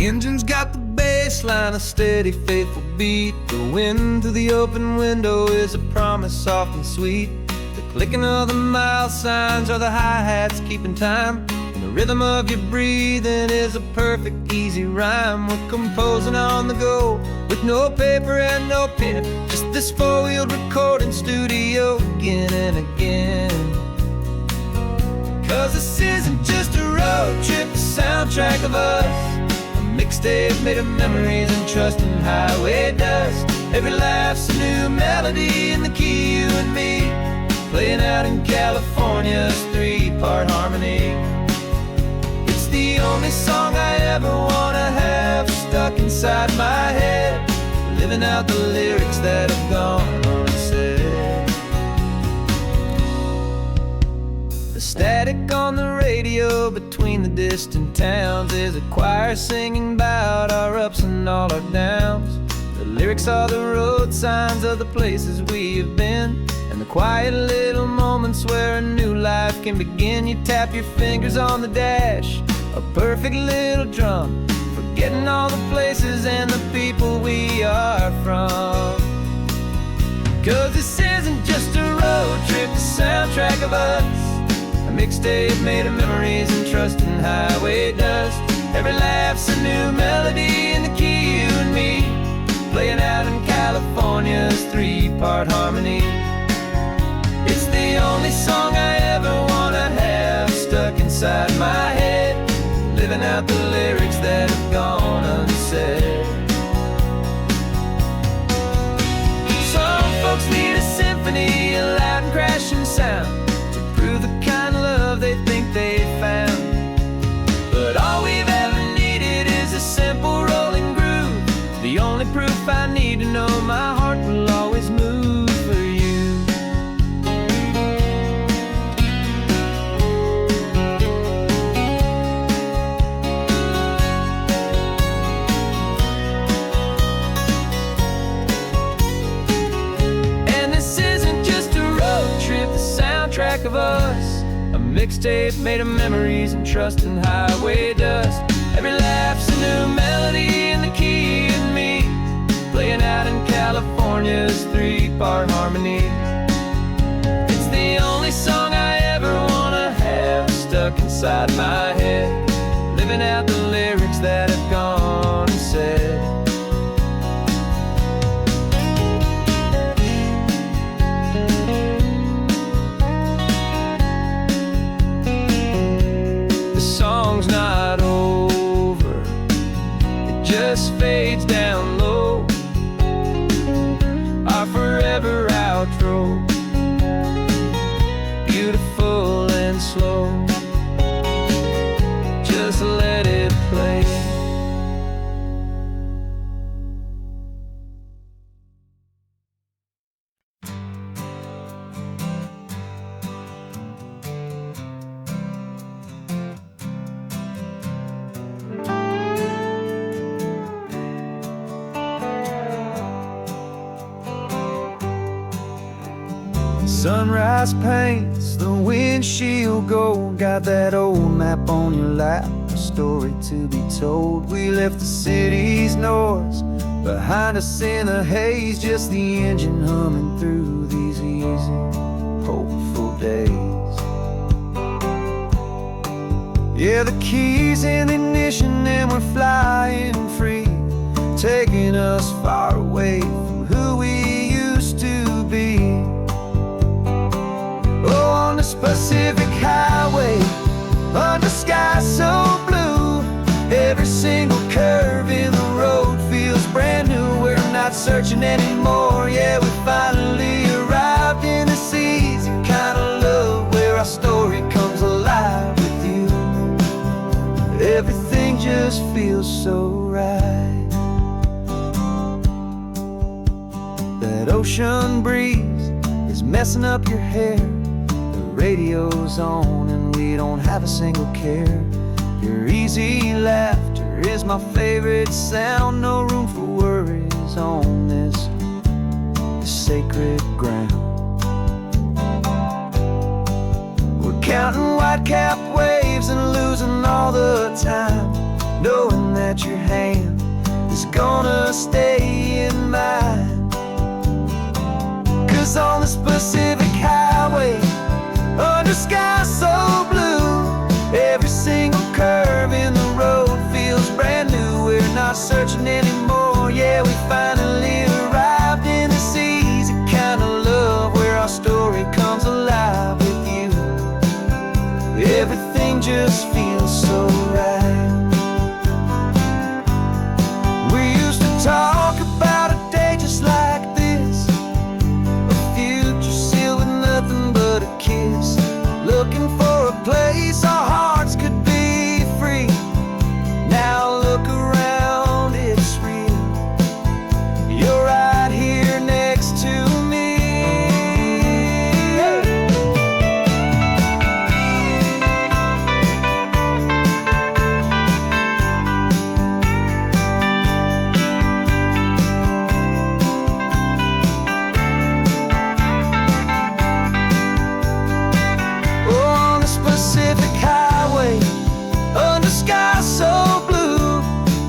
engine's got the bass line, a steady, faithful beat. The wind through the open window is a promise soft and sweet. The clicking of the mile signs are the hi-hats keeping time. And the rhythm of your breathing is a perfect, easy rhyme. We're composing on the go with no paper and no pen, just this four-wheeled recording studio again and again. 'Cause this isn't just a road trip, the soundtrack of us. Mixtape made of memories and trust in highway dust. Every laugh's a new melody in the key, you and me, playing out in California's three-part harmony. It's the only song I ever wanna have stuck inside my head, living out the lyrics that have gone unsaid. The static on the radio between the distant towns is a choir singing about our ups and all our downs. The lyrics are the road signs of the places we have been, and the quiet little moments where a new life can begin. You tap your fingers on the dash, a perfect little drum, forgetting all the places and the people we are from. 'Cause this isn't just a road trip, the soundtrack of us. Mixtape made of memories and trust in highway dust. Every laugh's a new melody in the key, you and me, playing out in California's three-part harmony. It's the only song I ever wanna have stuck inside my head, living out the lyrics that have gone unsaid. Some folks need a symphony, a loud and crashing sound, the kind of love they think they found. But all we've ever needed is a simple rolling groove, the only proof I need to know my heart will always move for you. And this isn't just a road trip, the soundtrack of us. A mixtape made of memories and trust in highway dust. Every laugh's a new melody in the key, and me, playing out in California's three-part harmony. It's the only song I ever wanna have stuck inside my head, living out the lyrics that have gone and said. Song's not over, it just fades down low, our forever outro, beautiful and slow, just let it play. Sunrise paints the windshield gold, got that old map on your lap, a story to be told. We left the city's noise behind us in the haze, just the engine humming through these easy, hopeful days. Yeah, the keys in the ignition and we're flying free, taking us far away from who we used to be. Oh, on this Pacific highway, under sky so blue, every single curve in the road feels brand new. We're not searching anymore, yeah, we finally arrived in this easy kind of love, where our story comes alive with you. Everything just feels so right. That ocean breeze is messing up your hair, radio's on and we don't have a single care. Your easy laughter is my favorite sound, no room for worries on this sacred ground. We're counting white-capped waves and losing all the time, knowing that your hand is gonna stay in mine. 'Cause on this Pacific highway, under sky so blue, every single curve in the road feels brand new. We're not searching anymore, yeah, we finally arrived in this easy kind of love where our story comes alive with you. Everything just feels so right. We used to talk about a day just like this, a future sealed with nothing but a kiss, looking for a place our hearts could be free. Now look around, it's real. You're right here next to me. On this Pacific highway, under sky so blue,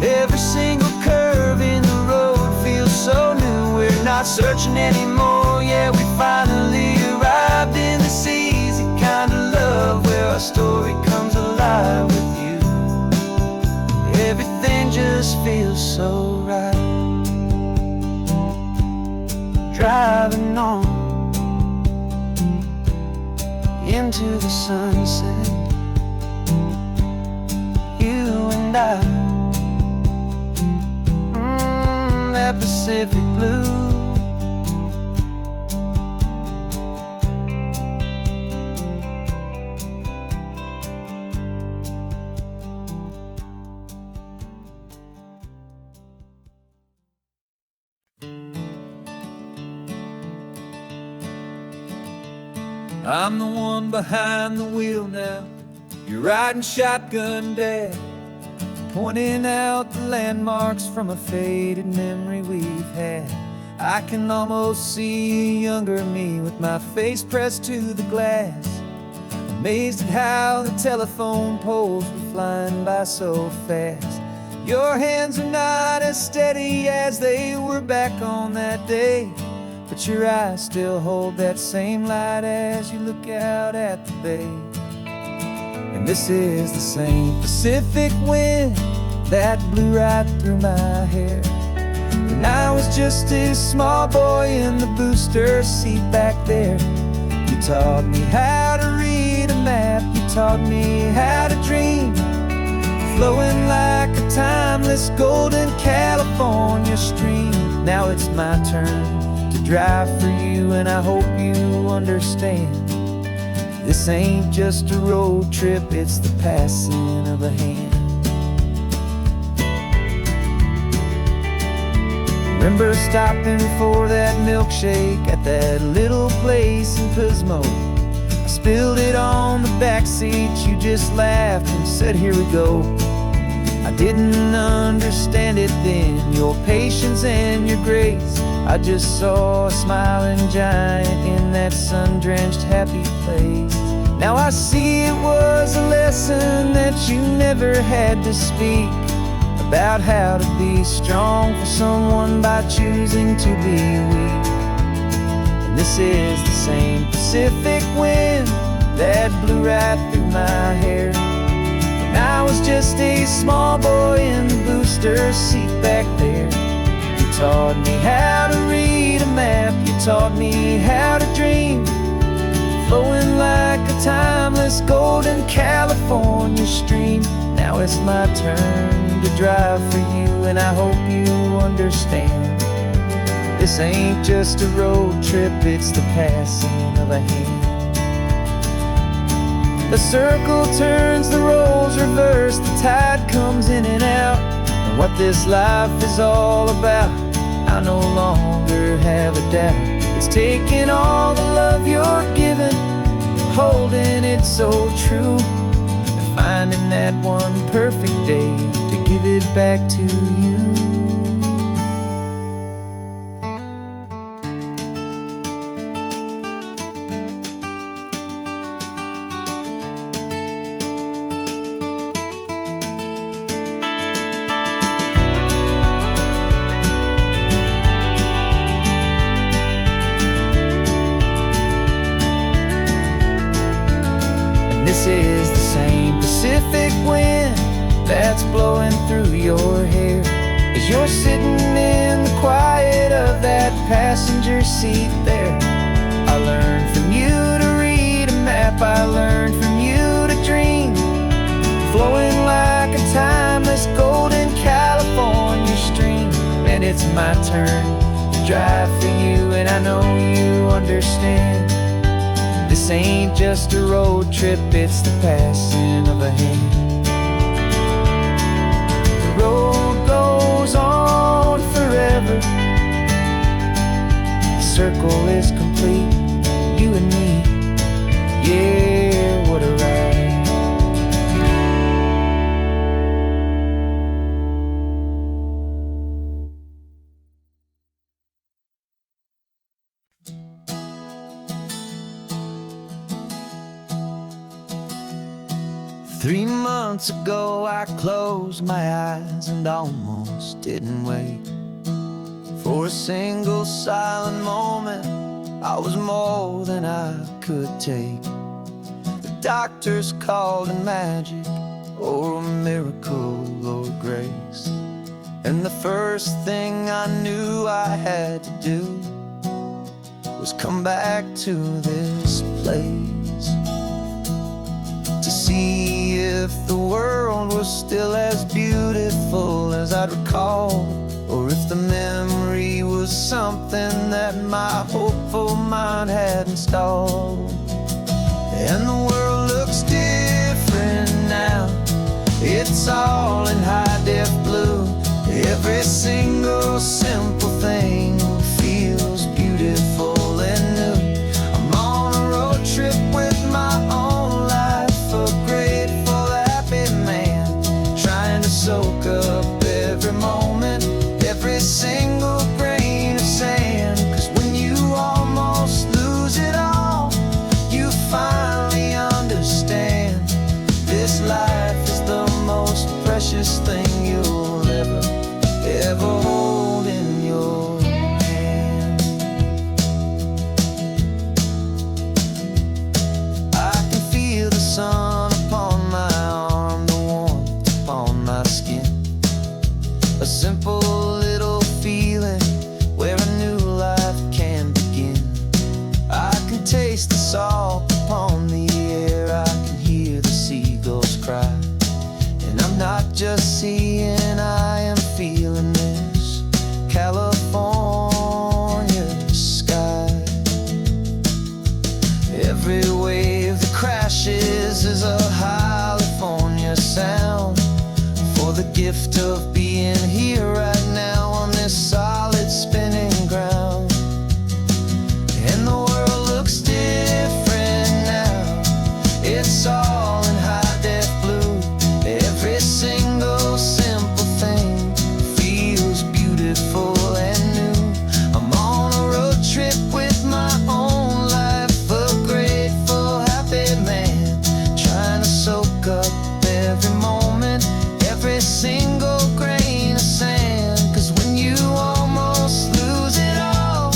every single curve in the road feels so new. We're not searching anymore, yeah, we finally arrived in this easy kind of love where our story comes alive with you. Everything just feels so right. Driving on into the sunset, you and I, that Pacific blue. I'm the one behind the wheel now, you're riding shotgun, Dad, pointing out the landmarks from a faded memory we've had. I can almost see a younger me with my face pressed to the glass, amazed at how the telephone poles were flying by so fast. Your hands are not as steady as they were back on that day, but your eyes still hold that same light as you look out at the bay. And this is the same Pacific wind that blew right through my hair when I was just a small boy in the booster seat back there. You taught me how to read a map, you taught me how to dream, flowing like a timeless golden California stream. Now it's my turn to drive for you, and I hope you understand. This ain't just a road trip, it's the passing of a hand. Remember stopping for that milkshake at that little place in Pismo? I spilled it on the back seat, you just laughed and said, here we go. I didn't understand it then, your patience and your grace. I just saw a smiling giant in that sun-drenched happy place. Now I see it was a lesson that you never had to speak, about how to be strong for someone by choosing to be weak. And this is the same Pacific wind that blew right through my hair when I was just a small boy in the booster seat back there. You taught me how to read a map, you taught me how to dream, flowing like a timeless golden California stream. Now it's my turn to drive for you, and I hope you understand. This ain't just a road trip, it's the passing of a hand. The circle turns, the roles reverse, the tide comes in and out. And what this life is all about, I no longer have a doubt. It's taking all the love you're giving, holding it so true, and finding that one perfect day to give it back to you. This is the same Pacific wind that's blowing through your hair as you're sitting in the quiet of that passenger seat there. I learned from you to read a map, I learned from you to dream, flowing like a timeless golden California stream. And it's my turn to drive for you, and I know you understand. This ain't just a road trip, it's the passing of a hand. The road goes on forever, the circle is complete, you and me, yeah, what a ride. 3 months ago I closed my eyes and almost didn't wake. For a single silent moment I was more than I could take. The doctors called it magic, or a miracle, or grace. And the first thing I knew I had to do was come back to this place, to see if the world was still as beautiful as I'd recall, or if the memory was something that my hopeful mind had installed. And the world looks different now, it's all in high-def blue. Every single simple thing feels beautiful and new. I'm on a road trip with my own life, a grateful, happy man, trying to soak up every moment, every single grain of sand. 'Cause when you almost lose it all, you finally understand this life is the most precious thing you'll ever hold in your hand. I can feel the sun upon my arm, the warmth upon my skin, a simple little feeling where a new life can begin. I can taste the salt upon the air, I can hear the seagulls cry, and I'm not just seeing, I am feeling this California sky. Every wave that crashes is a California sound, for the gift of being here right now on this solid spinning ground. And the world looks different now, it's all in high-def blue. Every single simple thing feels beautiful and new. I'm on a road trip with my own life, a grateful, happy man, trying to soak up every moment, every single grain of sand. 'Cause when you almost lose it all,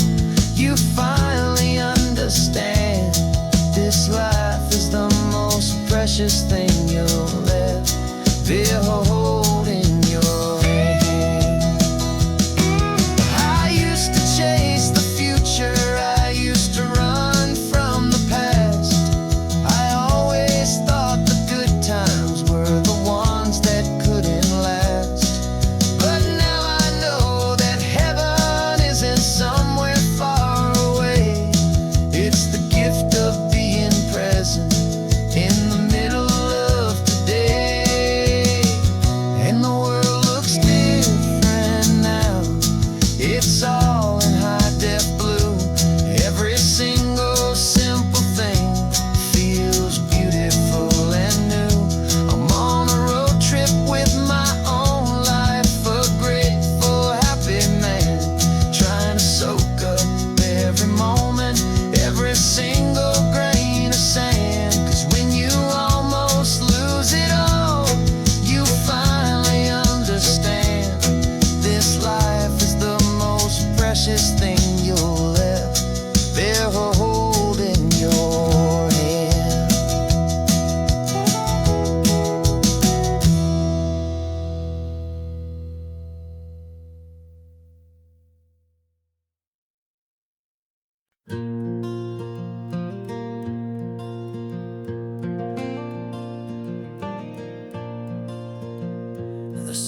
you finally understand this life is the most precious thing you'll ever hold in your hand. I used to chase the future, I used to run from the past. I always thought the good times were the ones that couldn't last. But now I know that heaven isn't somewhere far away. It's the gift of being present in the middle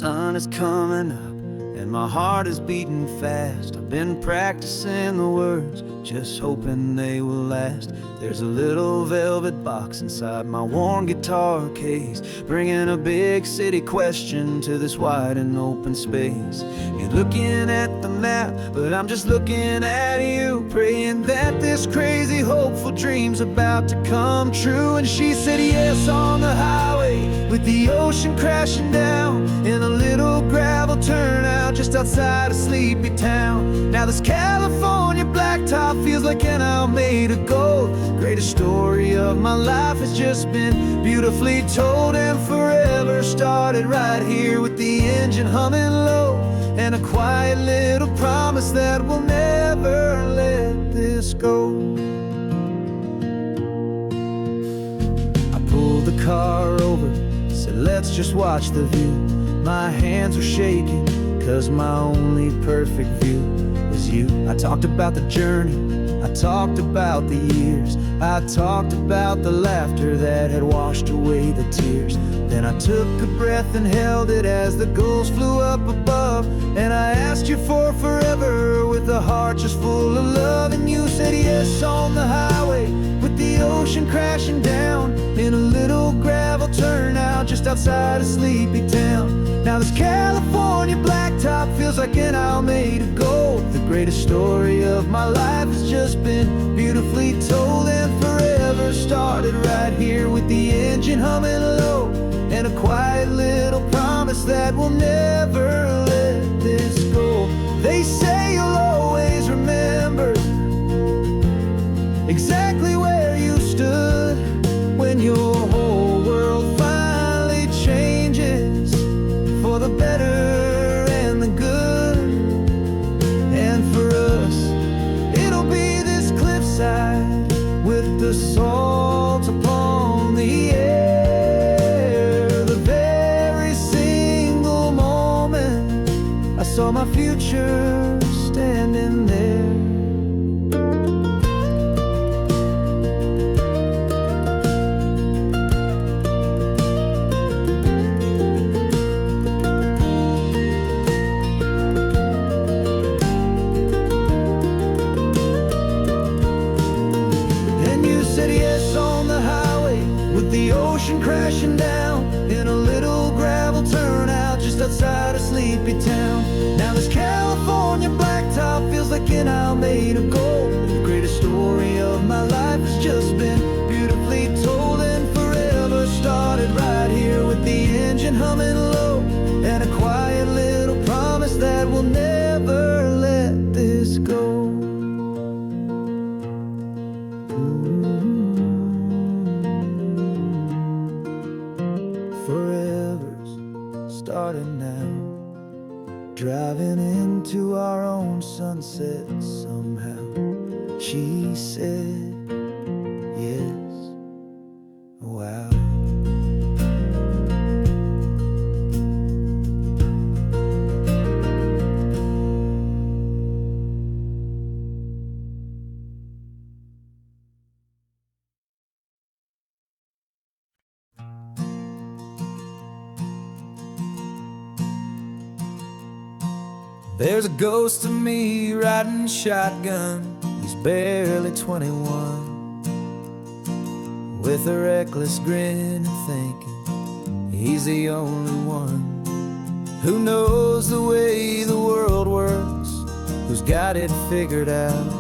sun is coming up and my heart is beating fast. I've been practicing the words, just hoping they will last. There's a little velvet box inside my worn guitar case, bringing a big city question to this wide and open space. You're looking at the map, but I'm just looking at you, praying that this crazy hopeful dream's about to come true. And she said yes on the highway, with the ocean crashing down in a little gravel turnout just outside a sleepy town. Now this California blacktop feels like an hour made of gold. Greatest story of my life has just been beautifully told, and forever started right here with the engine humming low, and a quiet little promise that we'll never let this go. I pulled the car over, said let's just watch the view. My hands were shaking, cause my only perfect view was you. I talked about the journey, I talked about the years, I talked about the laughter that had washed away the tears. Then I took a breath and held it as the gulls flew up above, and I asked you for forever with a heart just full of love. And you said yes on the highway, with the ocean crashing down in a little gravel turnout just outside a sleepy town. Now this California blacktop feels like an hour made of gold. The greatest story of my life has just been beautifully told, and forever started right here with the engine humming low, and a quiet little promise that we'll never let this go. They say you'll always remember exactly where you stood when your whole world finally changes for the better and the good. And for us, it'll be this cliffside with the salt upon the air. The very single moment I saw my future standing there. The ocean crashing down in a little gravel turnout just outside a sleepy town. Now this California blacktop feels like an hour made of gold. The greatest story of my life has just been beautifully told, and forever started right here with the engine humming low, and a quiet little promise that we'll never let this go. Forever's starting now, driving into our own sunset somehow. She said yes, wow. There's a ghost of me riding shotgun. He's barely 21, with a reckless grin and thinking he's the only one who knows the way the world works, who's got it figured out.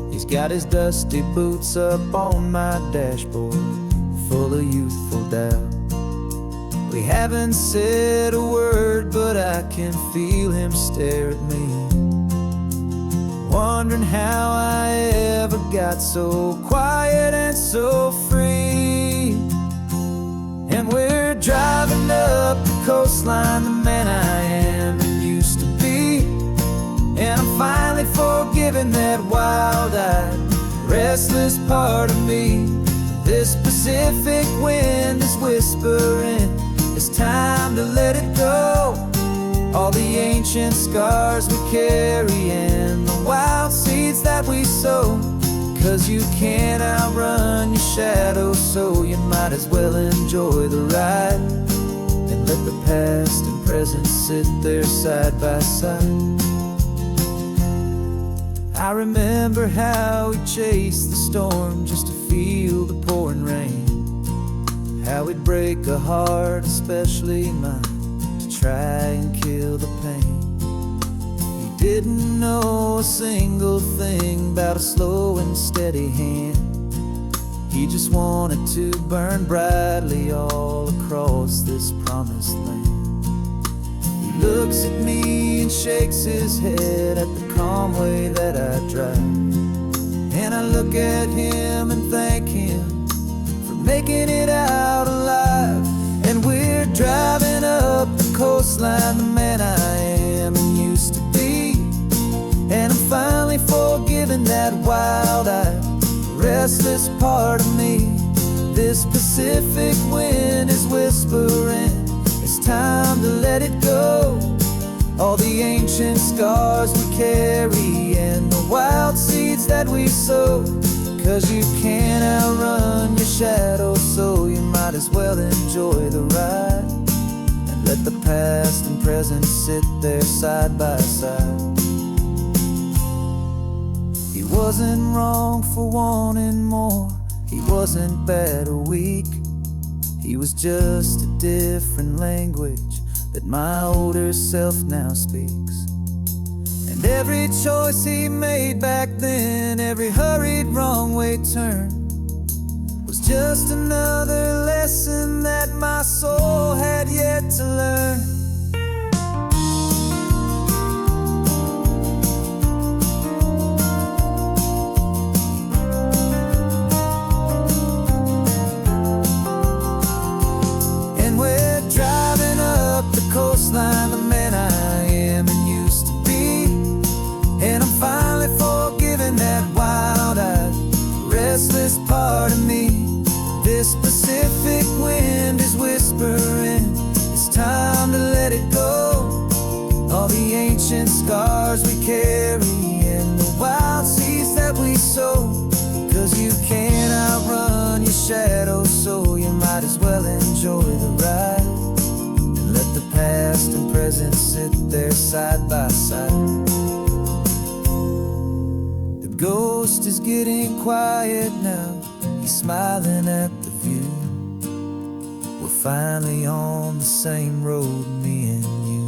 He's got his dusty boots up on my dashboard, full of youthful doubt. We haven't said a word, but I can feel him stare at me, wondering how I ever got so quiet and so free. And we're driving up the coastline, the man I am and used to be, and I'm finally forgiving that wild-eyed, restless part of me. This Pacific wind is whispering, it's time to let it go. All the ancient scars we carry and the wild seeds that we sow. 'Cause you can't outrun your shadow, so you might as well enjoy the ride and let the past and present sit there side by side. I remember how we chased the storm just to feel the pouring rain, how we'd break a heart, especially mine, to try and kill the pain. He didn't know a single thing about a slow and steady hand. He just wanted to burn brightly all across this promised land. He looks at me and shakes his head at the calm way that I drive, and I look at him and thank him for making it out alive. And we're driving up the coastline, the man I am and used to be, and I'm finally forgiving that wild-eyed, restless part of me. This Pacific wind is whispering, it's time to let it go. All the ancient scars we carry and the wild seeds that we sow. 'Cause you can't outrun your shadow, so you might as well enjoy the ride, and let the past and present sit there side by side. He wasn't wrong for wanting more, he wasn't bad or weak. He was just a different language that my older self now speaks. And every choice he made back then, every hurried wrong way turn, was just another lesson that my soul had yet to learn. Coastline, the man I am and used to be, and I'm finally forgiving that wild-eyed, restless part of me. This Pacific wind is whispering, it's time to let it go. All the ancient scars we carry and the wild seeds that we sow. 'Cause you can't outrun your shadow, so you might as well enjoy the ride, let the past and present sit there side by side. The ghost is getting quiet now, he's smiling at the view. We're finally on the same road, me and you.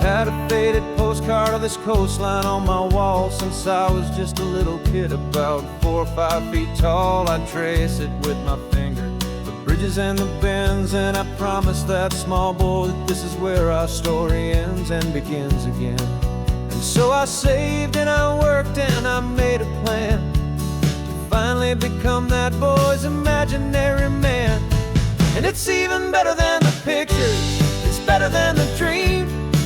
Had a faded postcard of this coastline on my wall since I was just a little kid, about 4 or 5 feet tall. I trace it with my finger, the bridges and the bends, and I promised that small boy that this is where our story ends and begins again. And so I saved and I worked and I made a plan to finally become that boy's imaginary man. And it's even better than the pictures, it's better than the dream.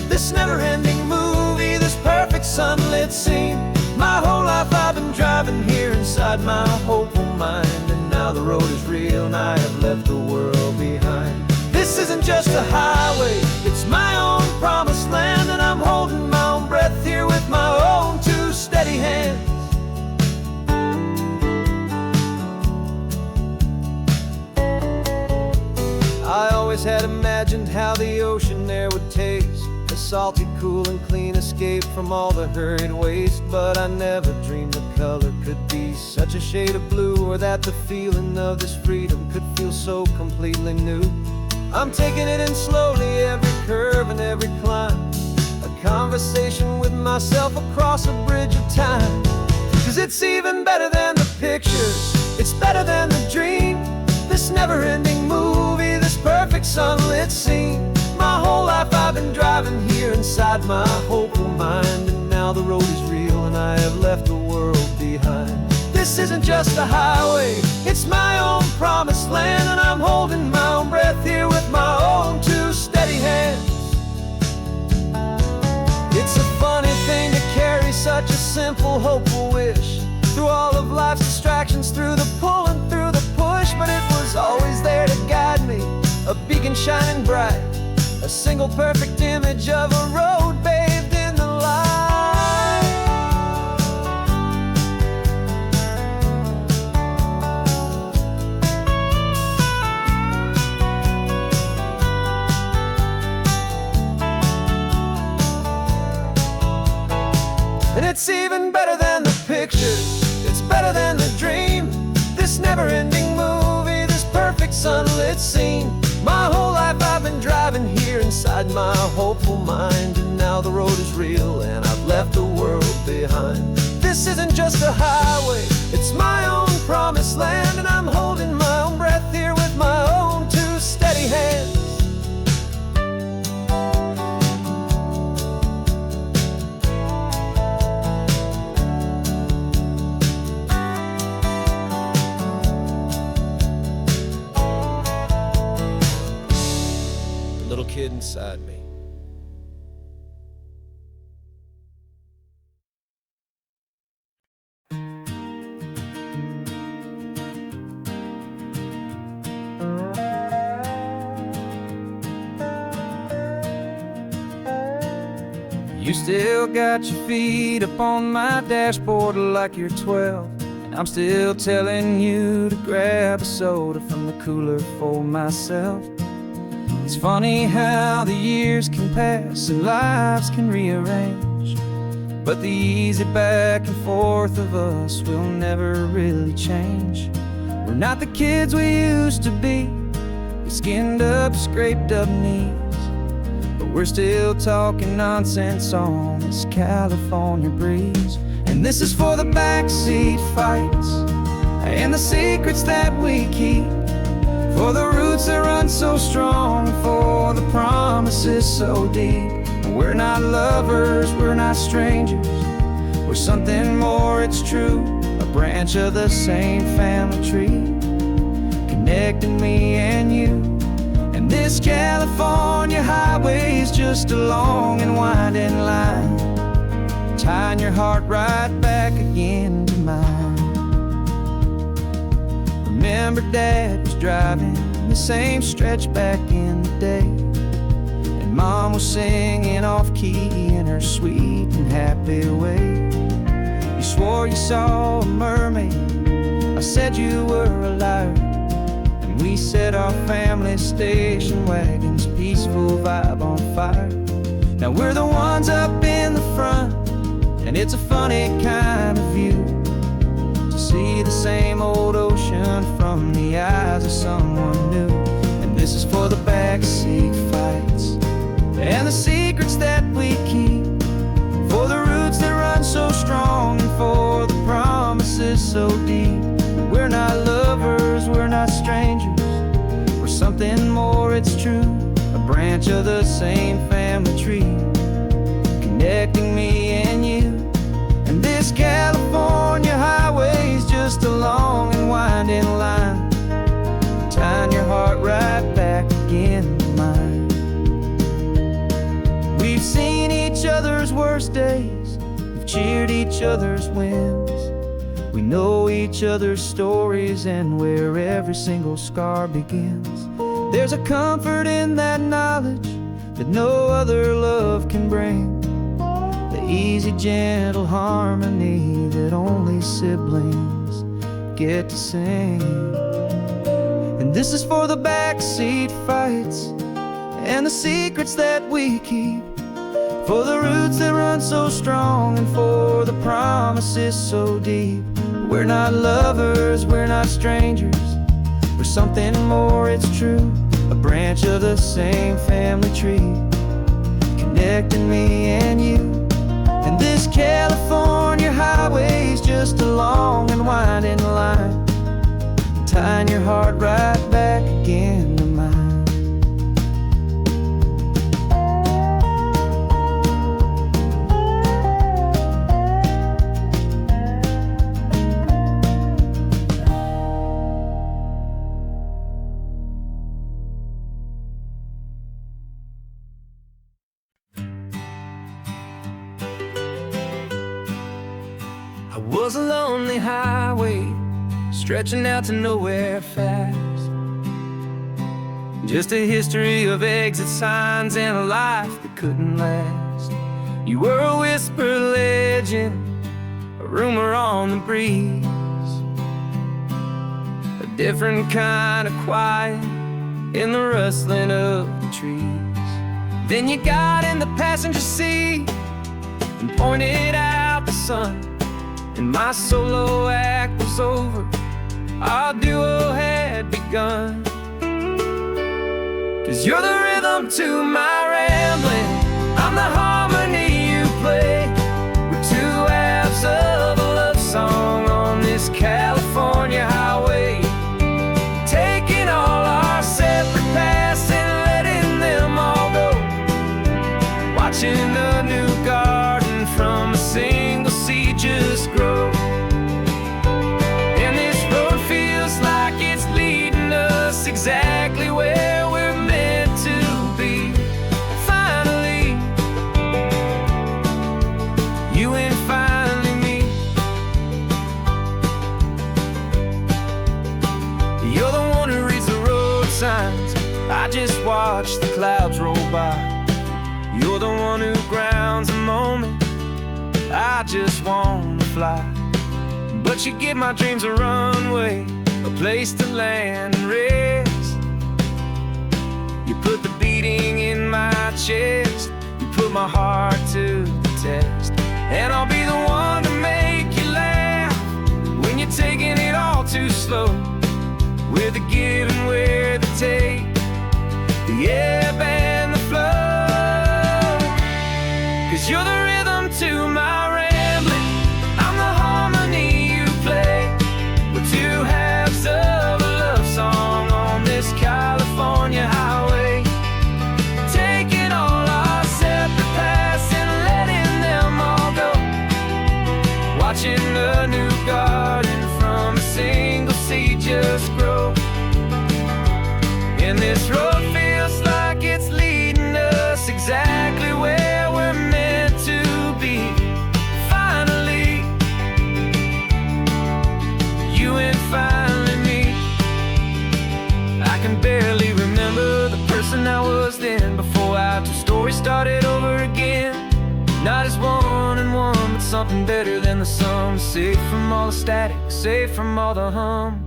This never-ending movie, this perfect sunlit scene. My whole life I've been driving here inside my hopeful mind, and now the road is real and I have left the world behind. This isn't just a highway, it's my own promised land, and I'm holding my own breath here with my own 2 steady hands. I always had imagined how the ocean there would taste, salty, cool, and clean escape from all the hurried waste. But I never dreamed the color could be such a shade of blue, or that the feeling of this freedom could feel so completely new. I'm taking it in slowly, every curve and every climb, a conversation with myself across a bridge of time. 'Cause it's even better than the pictures, it's better than the dream. This never-ending movie, this perfect sunlit scene. My whole life I've been driving here inside my hopeful mind, and now the road is real and I have left the world behind. This isn't just a highway, it's my own promised land, and I'm holding my own breath here with my own 2 steady hands. It's a funny thing to carry such a simple, hopeful wish, beacon shining bright, a single perfect image of a road bathed in the light. And it's even better than the picture, it's better than the dream. This never-ending movie, this perfect sunlit scene. My whole life I've been driving here inside my hopeful mind, and now the road is real and I've left the world behind. This isn't just a highway, it's my own promised land, and I'm holding my own breath here with my own two steady hands. Little kid inside me. You still got your feet up on my dashboard like you're 12, and I'm still telling you to grab a soda from the cooler for myself. It's funny how the years can pass and lives can rearrange, but the easy back and forth of us will never really change. We're not the kids we used to be, with skinned up, scraped up knees, but we're still talking nonsense on this California breeze. And this is for the backseat fights and the secrets that we keep, for the roots that run so strong, for the promises so deep. We're not lovers, we're not strangers, we're something more, it's true. A branch of the same family tree, connecting me and you. And this California highway is just a long and winding line, tying your heart right back again to mine. Remember Dad was driving the same stretch back in the day, and Mom was singing off-key in her sweet and happy way. You swore you saw a mermaid, I said you were a liar, and we set our family station wagon's peaceful vibe on fire. Now we're the ones up in the front, and it's a funny kind of view to see the same old ocean from the eyes of someone new. And this is for the backseat fights and the secrets that we keep, for the roots that run so strong, and for the promises so deep. We're not lovers, we're not strangers, we're something more, it's true. A branch of the same family tree, connecting me and you. And this California highway is just a long and winding line, tying your heart right back again to mine. We've seen each other's worst days, we've cheered each other's wins, we know each other's stories and where every single scar begins. There's a comfort in that knowledge that no other love can bring, the easy, gentle harmony that only siblings get to sing. And this is for the backseat fights and the secrets that we keep, for the roots that run so strong, and for the promises so deep. We're not lovers, we're not strangers, we're something more, it's true. A branch of the same family tree, connecting me and you. And this California highway is just a long and winding line, tying your heart right back again to mine. It was a lonely highway, stretching out to nowhere fast. Just a history of exit signs and a life that couldn't last. You were a whisper legend, a rumor on the breeze, a different kind of quiet in the rustling of the trees. Then you got in the passenger seat and pointed out the sun, and my solo act was over, our duo had begun. 'Cause you're the rhythm to my rambling, I'm the harmony you play. We're two halves of a love song on this California highway, taking all our separate paths and letting them all go, watching a new garden from a single seed just grow. And this road feels like it's leading us exactly where we're meant to be. Finally, you and finally me. You're the one who reads the road signs, I just watch the clouds roll by. You're the one who grounds the moment, I just wanna fly. But you give my dreams a runway, a place to land and rest. You put the beating in my chest, you put my heart to the test. And I'll be the one to make you laugh when you're taking it all too slow. We're the give and we're the take, the ebb and the flow. 'Cause you're the rhythm to my rambling, I'm the harmony you play. We're two halves of a love song on this California highway, taking all our separate paths and letting them all go, watching a new garden from a single seed just grow. And this road feels like it's leading us exactly where we're meant to be. Finally, you and finally me. I can barely remember the person I was then, before our two stories started over again. Not as one and one, but something better than the sum. Safe from all the static, safe from all the hum.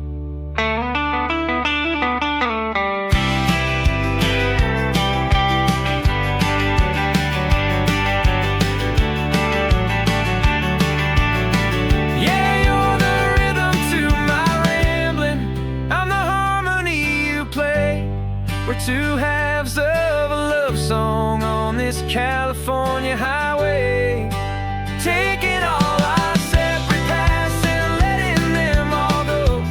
We're two halves of a love song on this California highway, taking all our separate paths and letting them all go,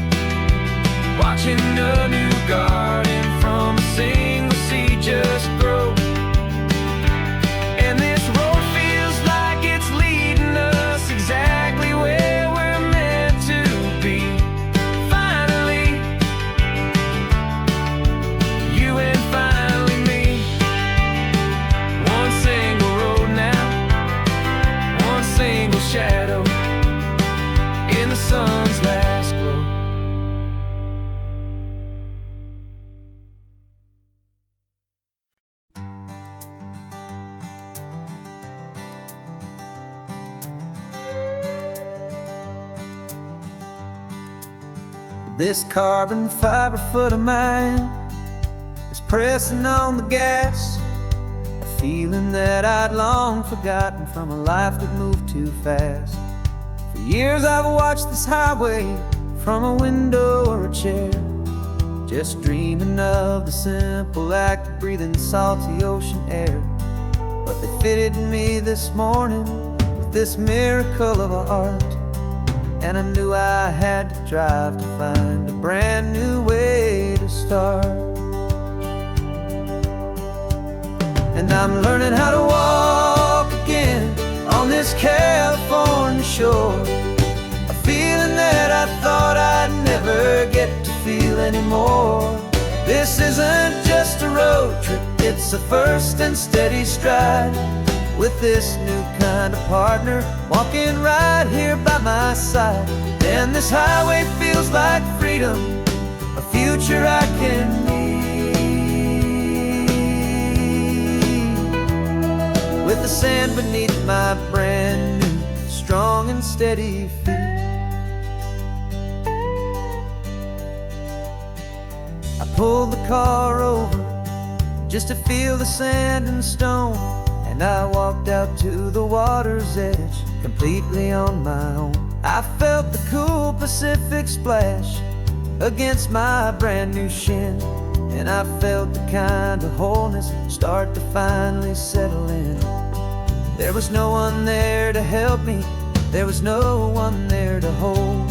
watching a new garden from a single seed just grow. And this road feels like it's leading us exactly where we're meant to be. Finally, you and finally me. One single road now, one single shadow in the sun's last glow. This carbon fiber foot of mine is pressing on the gas, a feeling that I'd long forgotten from a life that moved too fast. For years I've watched this highway from a window or a chair, just dreaming of the simple act of breathing salty ocean air. But they fitted me this morning with this miracle of art, and I knew I had to drive to find a brand new way to start. And I'm learning how to walk again on this California shore, a feeling that I thought I'd never get to feel anymore. This isn't just a road trip, it's a first and steady stride, with this new kind of partner walking right here by my side. And this highway feels like freedom, a future I can need. with the sand beneath my brand new, strong and steady feet. I pulled the car over just to feel the sand and stone, and I walked out to the water's edge, completely on my own. I felt the cool Pacific splash against my brand new shin, and I felt the kind of wholeness start to finally settle in. There was no one there to help me, there was no one there to hold,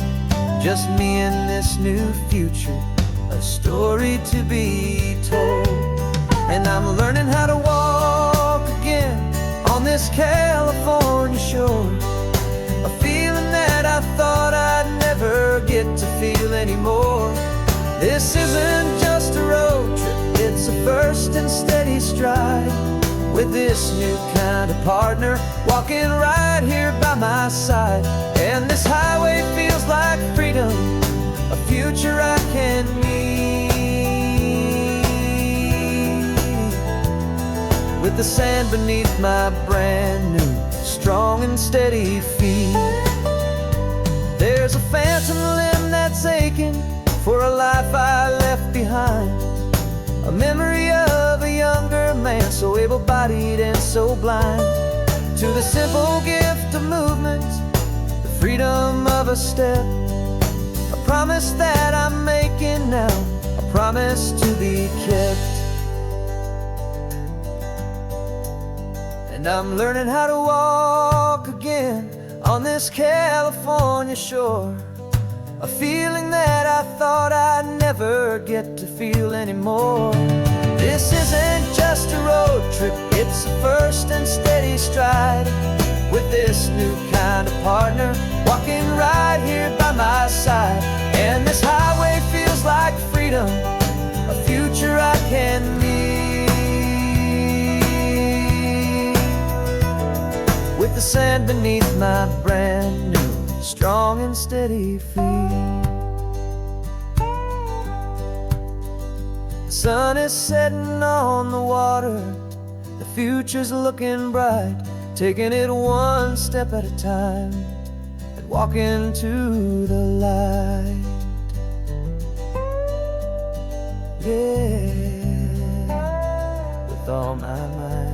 just me and this new future, a story to be told. And I'm learning how to walk again on this California shore, a feeling that I thought I'd never get to feel anymore. This isn't just a road trip, it's a first and steady stride, with this new kind of partner walking right here by my side. And this highway feels like freedom, a future I can meet, with the sand beneath my brand new, strong and steady feet. There's a phantom limb that's aching for a life I left behind, a memory of a younger man, so able-bodied and so blind, to the simple gift of movement, the freedom of a step, a promise that I'm making now, a promise to be kept. And I'm learning how to walk again on this California shore, a feeling that I thought I'd never get to feel anymore. This isn't just a road trip, it's a first and steady stride, with this new kind of partner walking right here by my side. And this highway feels like freedom, a future I can meet, with the sand beneath my brand new, strong and steady feet. The sun is setting on the water, the future's looking bright, taking it one step at a time and walking to the light. Yeah, with all my might.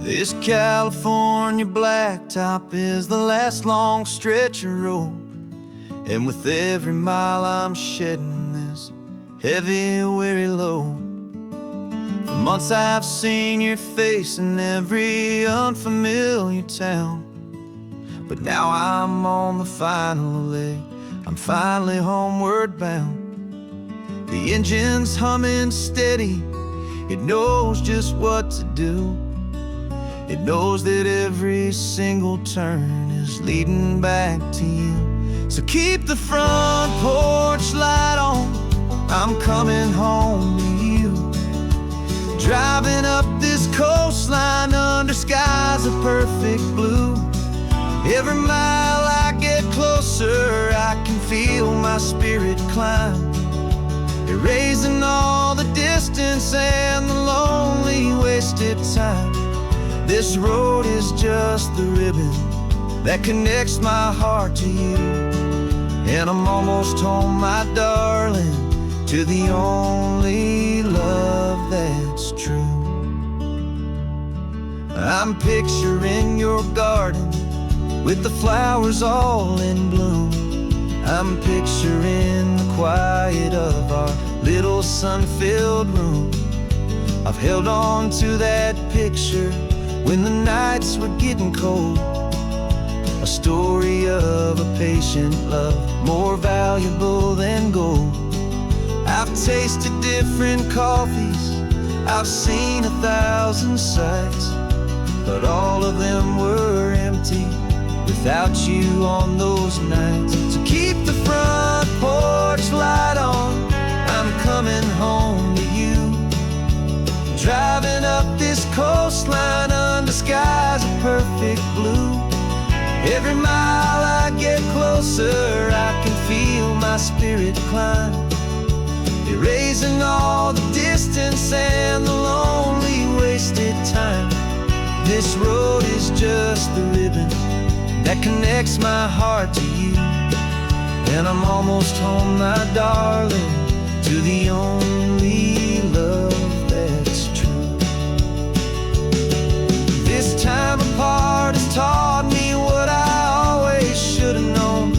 This California blacktop is the last long stretch of road, and with every mile I'm shedding this heavy, weary load. For months I've seen your face in every unfamiliar town, but now I'm on the final leg, I'm finally homeward bound. The engine's humming steady, it knows just what to do. It knows that every single turn is leading back to you. So keep the front porch light on, I'm coming home to you. Driving up this coastline under skies of perfect blue. Every mile I get closer, I can feel my spirit climb, erasing all the distance and the lonely wasted time. This road is just the ribbon that connects my heart to you, and I'm almost home, my darling, to the only love that's true. I'm picturing your garden with the flowers all in bloom. I'm picturing the quiet of our little sun-filled room. I've held on to that picture when the nights were getting cold, a story of a patient love, more valuable than gold. I've tasted different coffees, I've seen 1,000 sights, but all of them were empty without you on those nights. So keep the front porch light on, I'm coming home to you. Every mile I get closer, I can feel my spirit climb, erasing all the distance and the lonely wasted time. This road is just the ribbon that connects my heart to you, and I'm almost home, my darling, to the only love that's true. This time apart has taught me what I always should have known,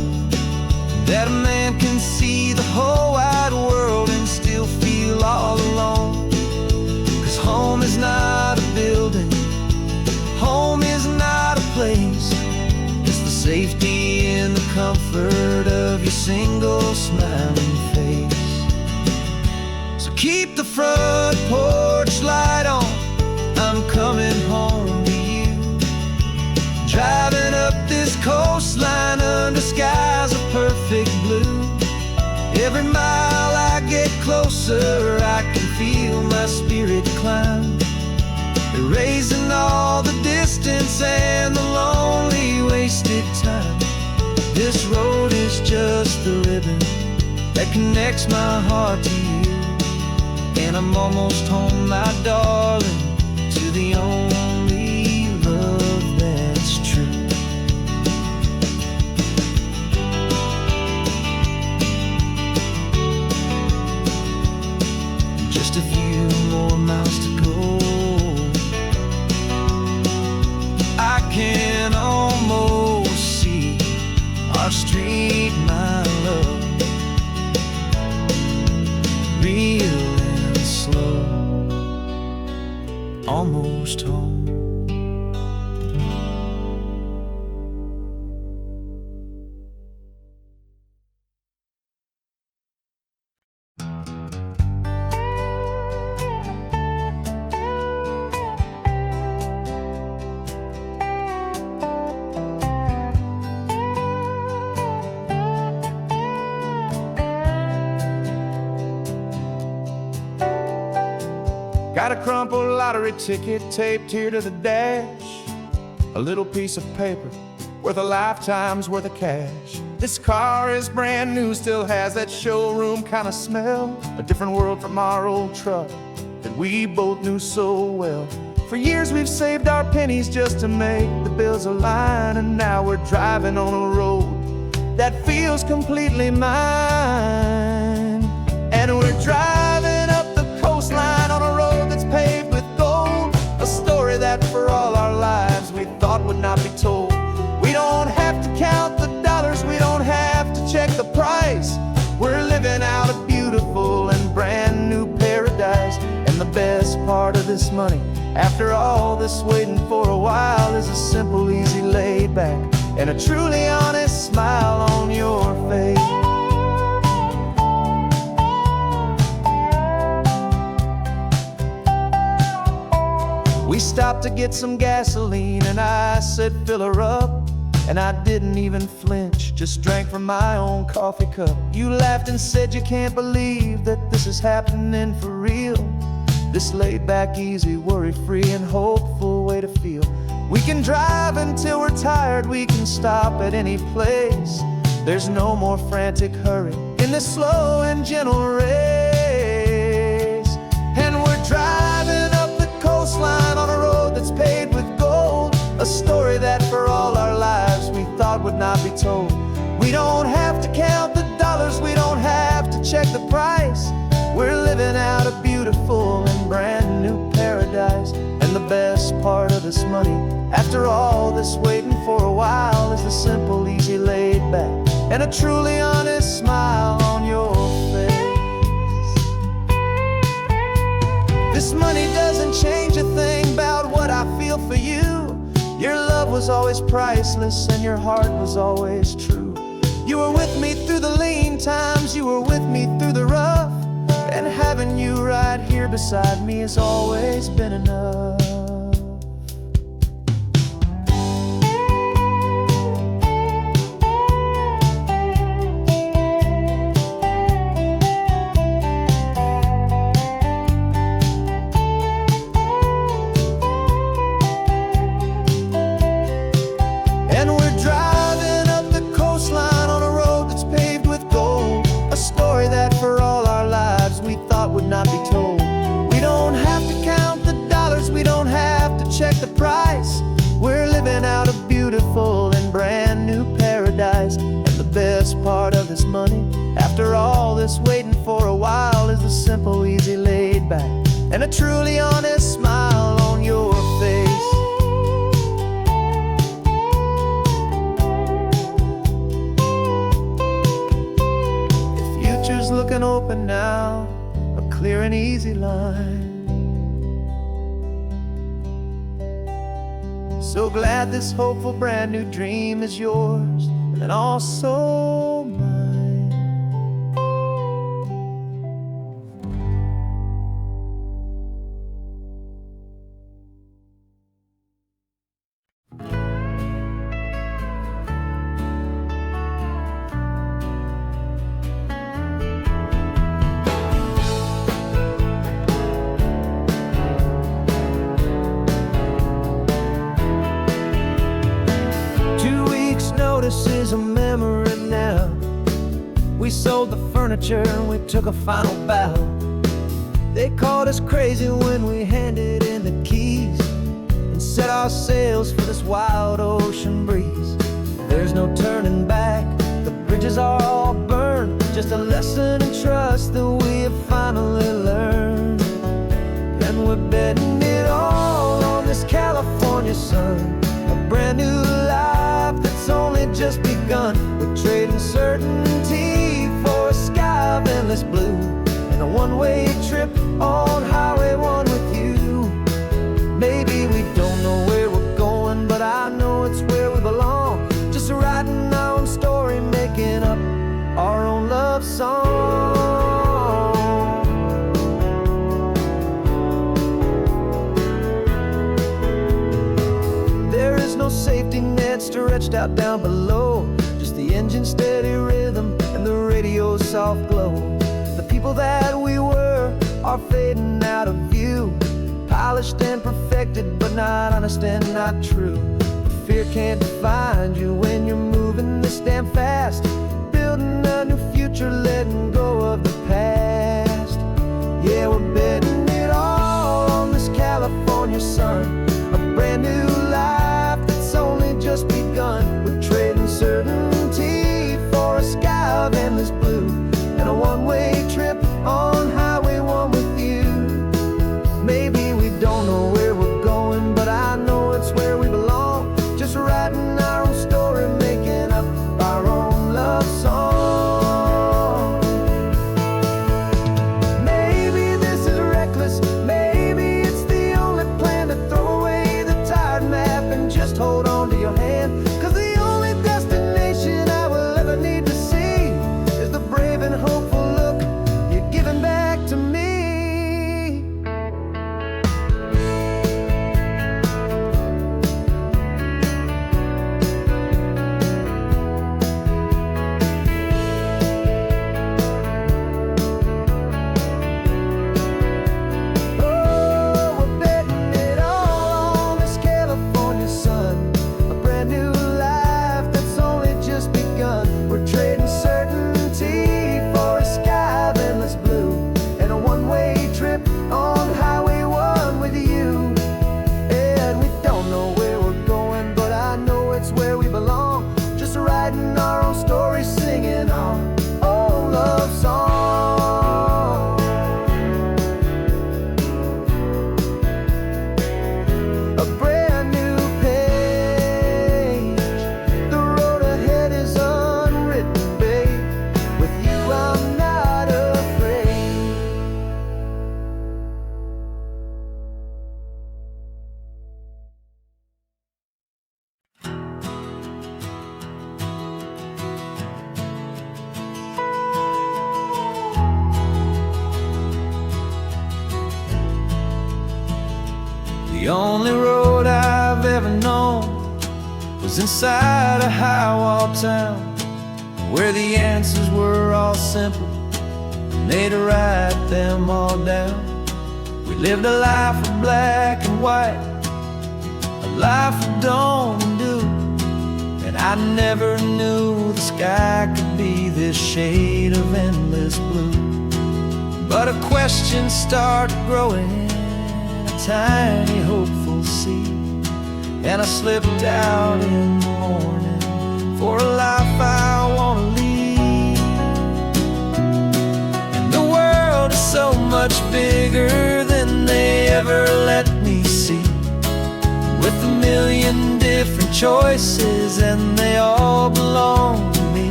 that a man can see the whole wide world and still feel all alone. 'Cause home is not a building, home is not a place, it's the safety and the comfort of your single smiling face. So keep the front porch light on, I'm coming home to you. Driving up this coastline under skies of perfect blue. Every mile I get closer, I can feel my spirit climb, erasing all the distance and the lonely wasted time. This road is just the ribbon that connects my heart to you, and I'm almost home, my darling, to the only love that's true. Just a few more miles to go, I can almost see our street, my love, real and slow, almost home. Got a crumpled lottery ticket taped here to the dash, a little piece of paper worth a lifetime's worth of cash. This car is brand new, still has that showroom kind of smell, a different world from our old truck that we both knew so well. For years we've saved our pennies just to make the bills align, and now we're driving on a road that feels completely mine. And we're driving up the coastline on a road that's paved with gold, a story that for all our lives we thought would not be told. We don't have to count the dollars, we don't have to check the price. We're living out a beautiful and brand new paradise. And the best part of this money, after all this waiting for a while, is a simple, easy, laid back, and a truly honest smile on your face. We stopped to get some gasoline, and I said, fill her up. And I didn't even flinch, just drank from my own coffee cup. You laughed and said you can't believe that this is happening for real. This laid back, easy, worry-free and hopeful way to feel. We can drive until we're tired, we can stop at any place. There's no more frantic hurry in this slow and gentle race. And we're driving up the coastline on a road that's paved with gold, a story that for all our lives we thought would not be told. We don't have to count the dollars, we don't have to check the price. We're living out a beautiful and brand new paradise. And the best part of this money, after all this waiting for a while, is the simple, easy, laid back, and a truly honest smile on your face. This money doesn't change a thing about what I feel for you. Your love was always priceless and your heart was always true. You were with me through the lean times, you were with me through the rough, and having you right here beside me has always been enough. And we're driving that's waiting for a while is the simple, easy, laid back, and a truly honest smile on your face. The future's looking open now, a clear and easy line. So glad this hopeful brand new dream is yours and also mine. Notice is a memory now. We sold the furniture and we took a final bow. They called us crazy when we handed in the keys and set our sails for this wild ocean breeze. There's no turning back, the bridges are all burned, just a lesson in trust that we have finally learned. And we're betting it all on this California sun, a brand new life that's only just begun. We're trading certainty for a sky of endless blue and a one-way trip on Highway 1 with you. Maybe we don't know where we're going, but I know it's where we belong. Just writing our own story, making up our own love song. There is no safety net stretched out down below, just the engine's steady rhythm and the radio's soft glow. The people that we were are fading out of view, polished and perfected, but not honest and not true. Fear can't find you when you're moving this damn fast, building a new future, letting go of the past. Yeah, we're betting it all on this California sun, a brand new life that's only just begun. We're trading certainty for a sky of endless blue and a one-way trip on Highway 1 with you. Maybe we don't know where we're going, but I know it's where we belong. Just writing our own story, making up our own love song. Maybe this is reckless, maybe it's the only plan to throw away the tired map and just hold on to your hand. 'Cause the only destination I will ever need to see is the brave and hopeful look you're giving back to me. Oh, we're betting it all on this California sun, a brand new life that's only just begun. We're trading certainty for a sky of endless blue and a one-way trip on Highway 1 with you. And we don't know where we're going, but I know it's where we belong. Just writing our own story, singing our own love song. A brand new page, the road ahead is unwritten, babe. With you I'm not afraid. The only road I've ever known was inside a high-wall town, where the answers were all simple and they'd write them all down. We lived a life of black and white, a life of dawn and dew, and I never knew the sky could be this shade of endless blue. But a question started growing, a tiny hopeful seed, and I slipped out in the morning for a life I wanna lead. so much bigger than they ever let me see, with a million different choices and they all belong to me.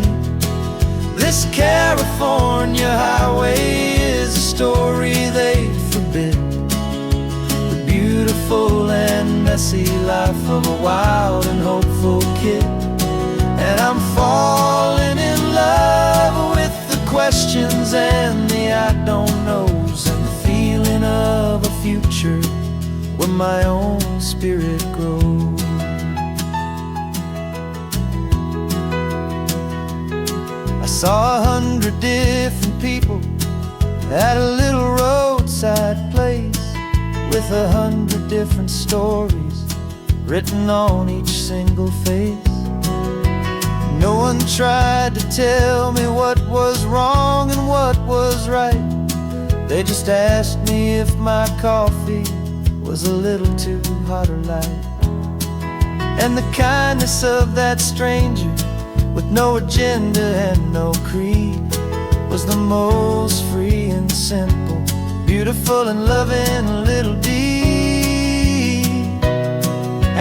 This California highway is a story they forbid, the beautiful and messy life of a wild and hopeful kid. And I'm falling in love with the questions and the I don't knows, and the feeling of a future where my own spirit grows. I saw 100 different people at a little roadside place, with 100 different stories written on each single face. No one tried to tell me what was wrong and what was right. They just asked me if my coffee was a little too hot or light. And the kindness of that stranger, with no agenda and no creed, was the most free and simple, beautiful and loving little deed.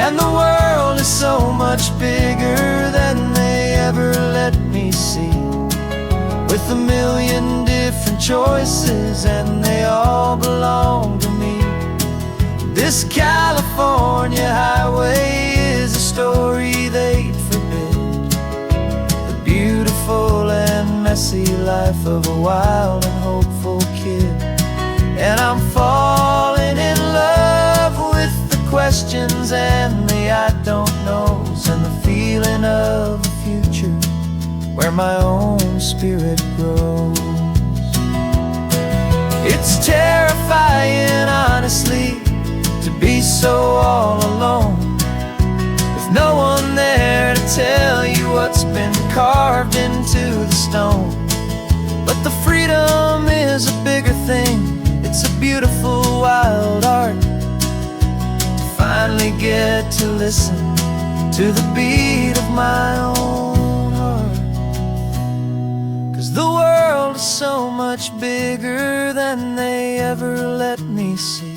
And the world is so much bigger than they ever let me see, with a million different choices and they all belong to me. This California highway is a story they'd forbid, the beautiful and messy life of a wild and hopeful kid. And I'm falling in love with the questions and the I don't knows, and the feeling of a future where my own spirit grows. It's terrifying, honestly, to be so all alone, with no one there to tell you what's been carved into the stone. But the freedom is a bigger thing, it's a beautiful wild art, to finally get to listen to the beat of my own heart. 'Cause the world is so much bigger than they ever let me see,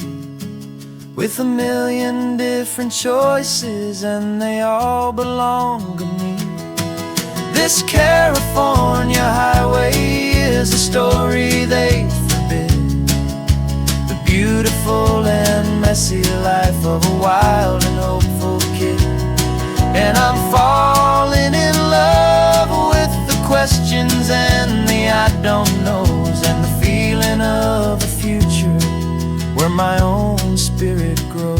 with a million different choices and they all belong to me. This California highway is a story they forbid, the beautiful and messy life of a wild and hopeful kid. And I'm falling in love with the questions and the I don't knows, and the feeling of a future where my own spirit grows.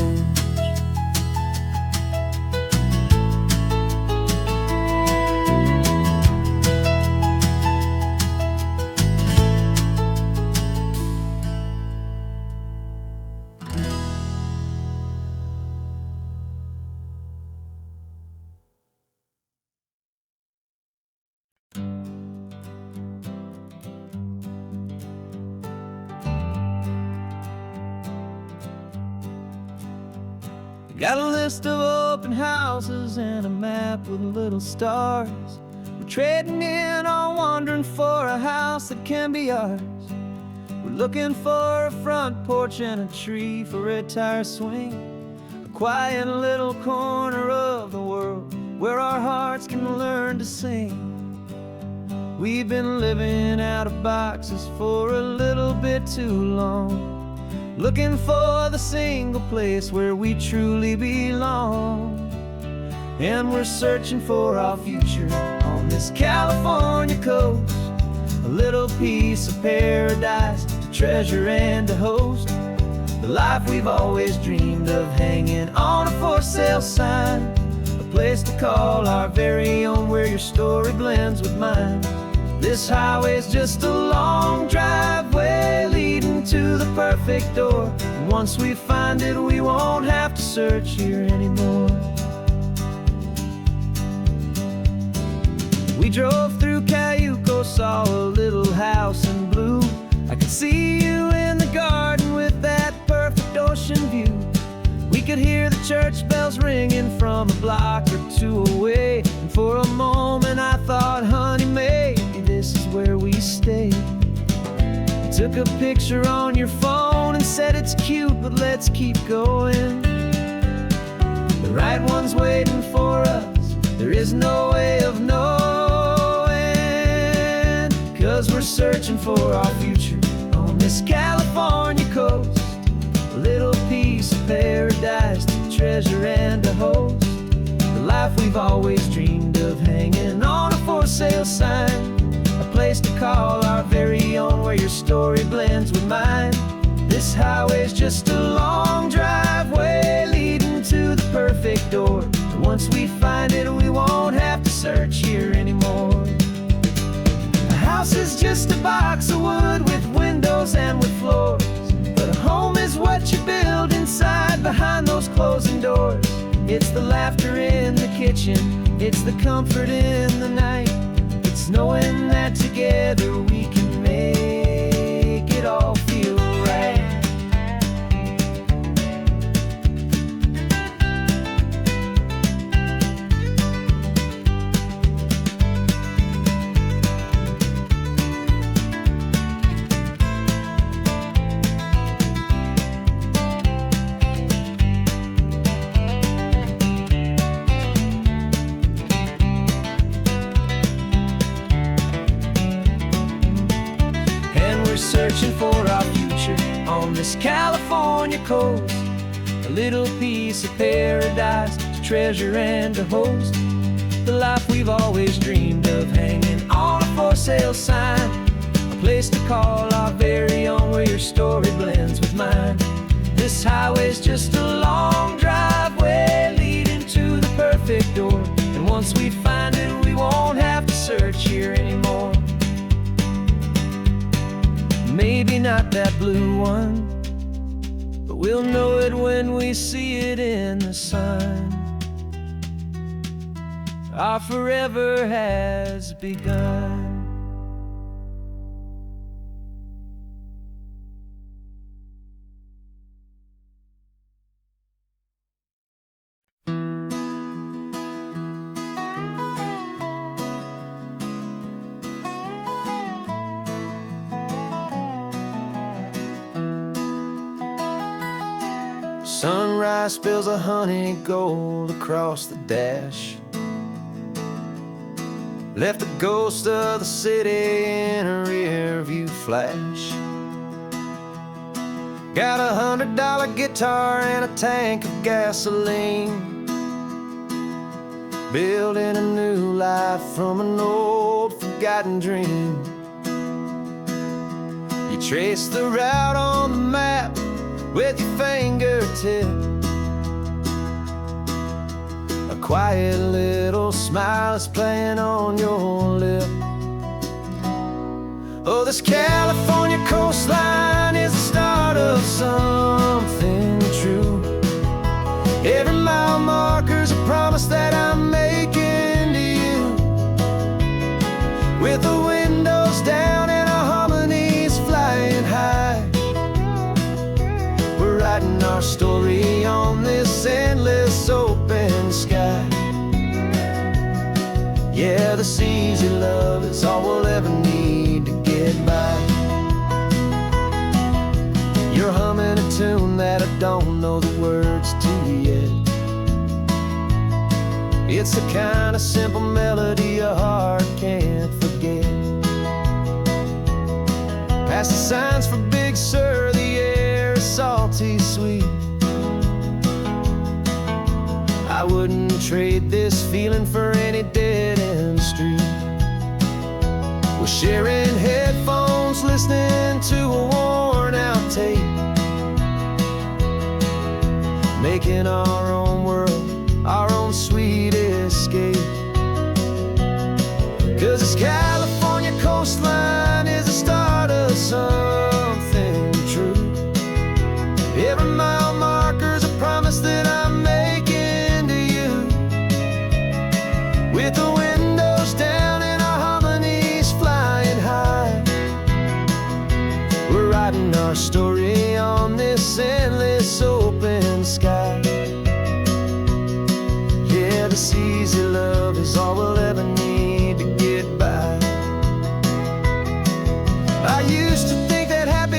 Got a list of open houses and a map with little stars. We're trading in or wandering for a house that can be ours. We're looking for a front porch and a tree for a tire swing, a quiet little corner of the world where our hearts can learn to sing. We've been living out of boxes for a little bit too long, looking for the single place where we truly belong. And we're searching for our future on this California coast, a little piece of paradise to treasure and to host, the life we've always dreamed of hanging on a for sale sign, a place to call our very own where your story blends with mine. This highway's just a long driveway leading to the perfect door, and once we find it we won't have to search here anymore. We drove through Cayuco, saw a little house in blue. I could see you in the garden with that perfect ocean view. We could hear the church bells ringing from a block or two away, and for a moment I thought, honey, maybe this is where we stay. Took took a picture on your phone and said it's cute, but let's keep going. The right one's waiting for us, there is no way of knowing, 'cause we're searching for our future on this California coast. A little piece of paradise to treasure and to host. The life we've always dreamed of, hanging on a for sale sign. A place to call our very own, where your story blends with mine. This highway's just a long driveway leading to the perfect door. And once we find it, we won't have to search here anymore. A house is just a box of wood with windows and with floors. But a home is what you build inside, behind those closing doors. It's the laughter in the kitchen, it's the comfort in the night. It's knowing that together we can make it all feel right. Searching for our future on this California coast. A little piece of paradise to treasure and to host. The life we've always dreamed of, hanging on a for sale sign. A place to call our very own, where your story blends with mine. This highway's just a long driveway leading to the perfect door. And once we find it, we won't have to search here anymore. Maybe not that blue one, but we'll know it when we see it in the sun. Our forever has begun. Sunrise spills a honey gold across the dash. Left the ghost of the city in a rear view flash. Got a $100 guitar and a tank of gasoline. Building a new life from an old forgotten dream. You trace the route on the map with your fingertip. A quiet little smile is playing on your lip. Oh, this California coastline is the start of something true. Every mile marker's a promise that I'm making to you. With the windows down and our harmonies flying high, we're writing our story on this endless open sky. Yeah, this easy love is all we'll ever need to get by. You're humming a tune that I don't know the words to yet. It's the kind of simple melody a heart can't forget. Past the signs for Big Sur, the air is salty sweet. I wouldn't trade this feeling for any dead-end street. We're sharing headphones, listening to a worn-out tape, making our own world, our own sweet escape. 'Cause this California coastline is the start of something true. Every mile marker's a promise that I'm making to you. With the windows down and our harmonies flying high, we're writing our story on this endless open sky. Yeah, this easy love is all we'll ever need to get by. I used to think that happiness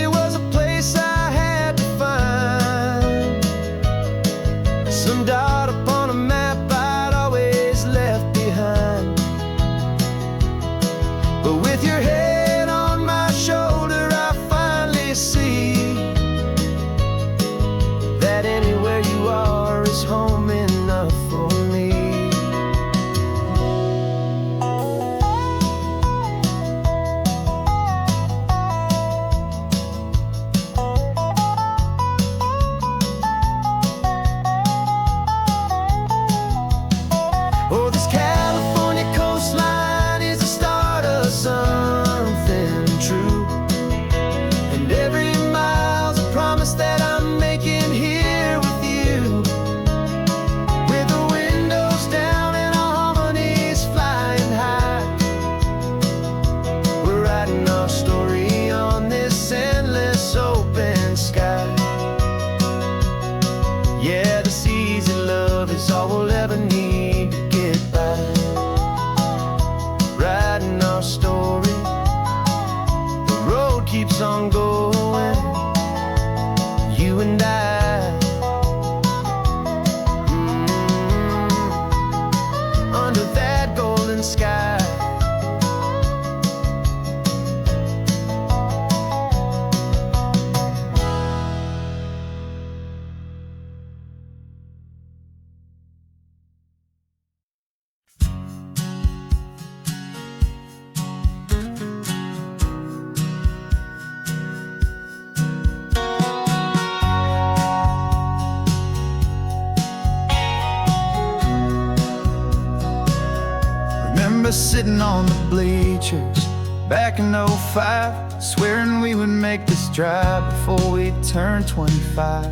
us sitting on the bleachers back in '05, swearing we would make this drive before we turned 25.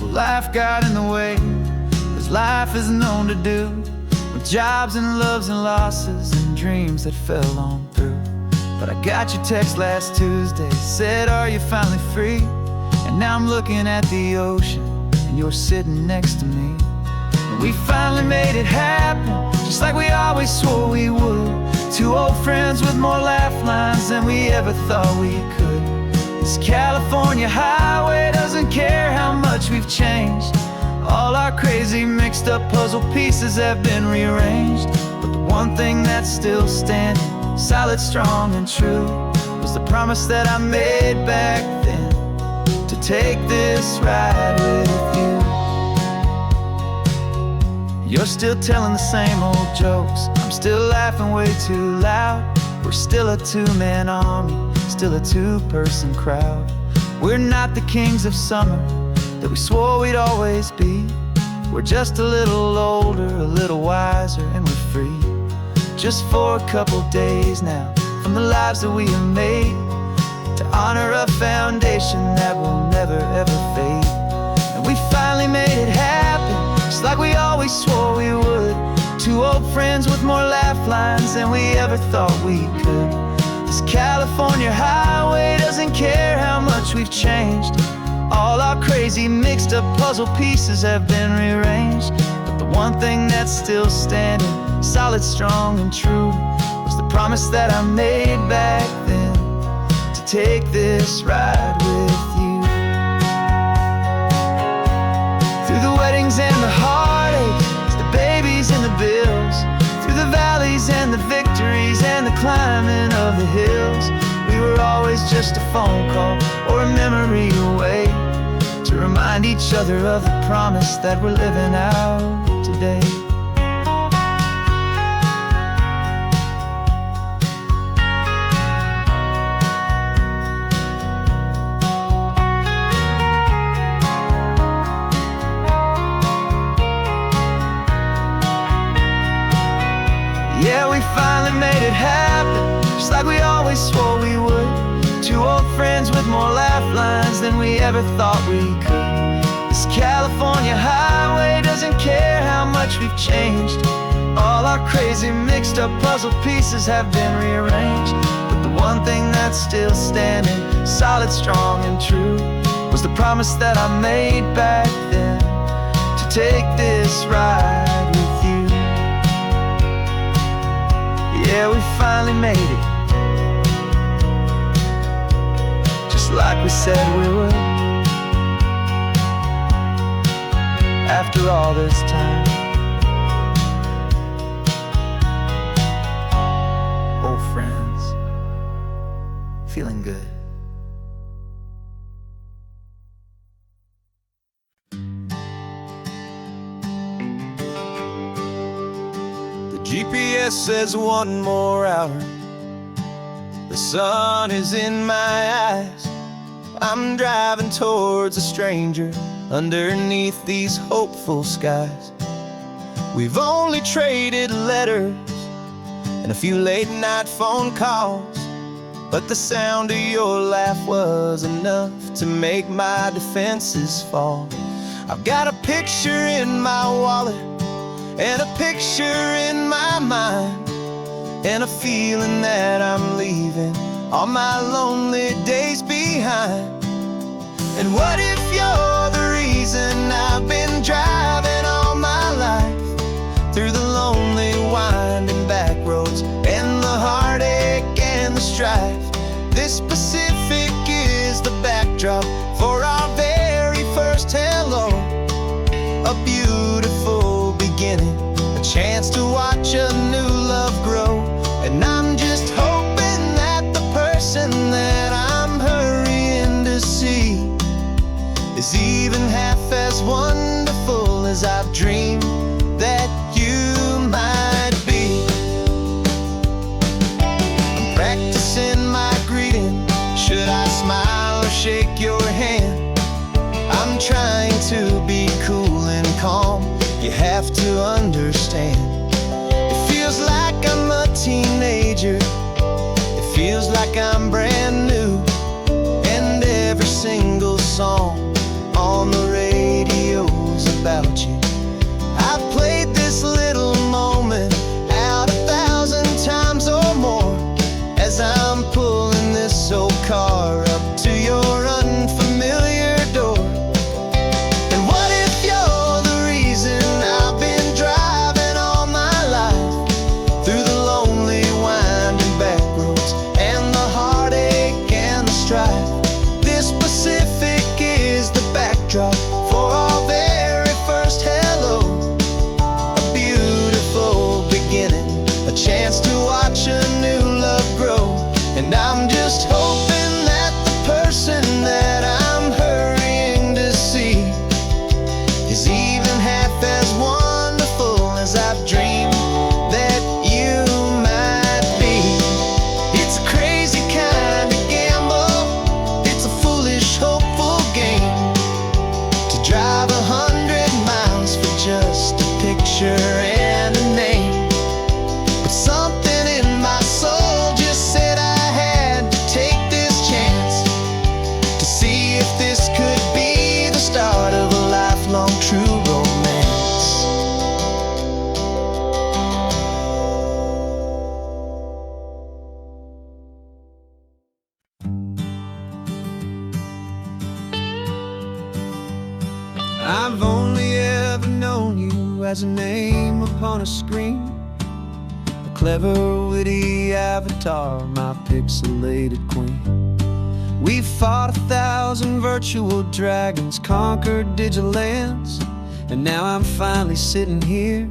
Well, life got in the way, as life is known to do, with jobs and loves and losses and dreams that fell on through. But I got your text last Tuesday, said, are you finally free? And now I'm looking at the ocean, and you're sitting next to me. And we finally made it happen, just like we always swore we would. Two old friends with more laugh lines than we ever thought we could. This California highway doesn't care how much we've changed. All our crazy mixed up puzzle pieces have been rearranged. But the one thing that's still standing, solid, strong, and true, was the promise that I made back then, to take this ride with you. You're still telling the same old jokes, I'm still laughing way too loud. We're still a two-man army, still a two-person crowd. We're not the kings of summer that we swore we'd always be. We're just a little older, a little wiser, and we're free. Just for a couple days now, from the lives that we have made, to honor a foundation that will never ever fade. And we finally made it happen, just like we always swore we would. Two old friends with more laugh lines than we ever thought we could. This California highway doesn't care how much we've changed. All our crazy mixed up puzzle pieces have been rearranged. But the one thing that's still standing, solid, strong, and true, was the promise that I made back then, to take this ride with you. Through the weddings and the heartaches, the babies and the bills, through the valleys and the victories and the climbing of the hills, we were always just a phone call or a memory away, to remind each other of the promise that we're living out today. Yeah, we finally made it happen, just like we always swore we would. Two old friends with more laugh lines than we ever thought we could. This California highway doesn't care how much we've changed. All our crazy mixed up puzzle pieces have been rearranged. But the one thing that's still standing, solid, strong, and true, was the promise that I made back then, to take this ride with you. Yeah, we finally made it, just like we said we would. After all this time, old friends, feeling good. GPS says one more hour. The sun is in my eyes. I'm driving towards a stranger underneath these hopeful skies. We've only traded letters and a few late night phone calls, but the sound of your laugh was enough to make my defenses fall. I've got a picture in my wallet and a picture in my mind, and a feeling that I'm leaving all my lonely days behind. And what if you're the reason I've been driving all my life, through the lonely winding back roads and the heartache and the strife? This Pacific is the backdrop for our very first hello, a beautiful beginning, a chance to watch a new love grow. And I'm just hoping that the person that I'm hurrying to see is even half as wonderful as I've dreamed that you might be. I'm practicing my greeting. Should I smile or shake your hand? I'm trying to be cool and calm. You have to understand, it feels like I'm a single song on the radio's about you. I've played this little moment out 1,000 times or more as I'm pulling this old car up to your unfamiliar door. And what if you're the reason I've been driving all my life through the lonely winding back roads and the heartache and the strife? This Pacific is the backdrop for our very first hello. A beautiful beginning, a chance to watch a new love grow. And I'm just hoping that the person that I'm hurrying to see is even half as wonderful as I've dreamed that you might be. It's a crazy kind of gamble, it's a foolish, hopeful game to drive 100 miles for just a picture and a name. But something in my soul just said I had to take this chance to see if this could be the start of a lifelong true romance. I've only ever known you as a name upon a screen, a clever, witty avatar, my pixelated queen. We fought 1,000 virtual dragons, conquered digital lands, and now I'm finally sitting here,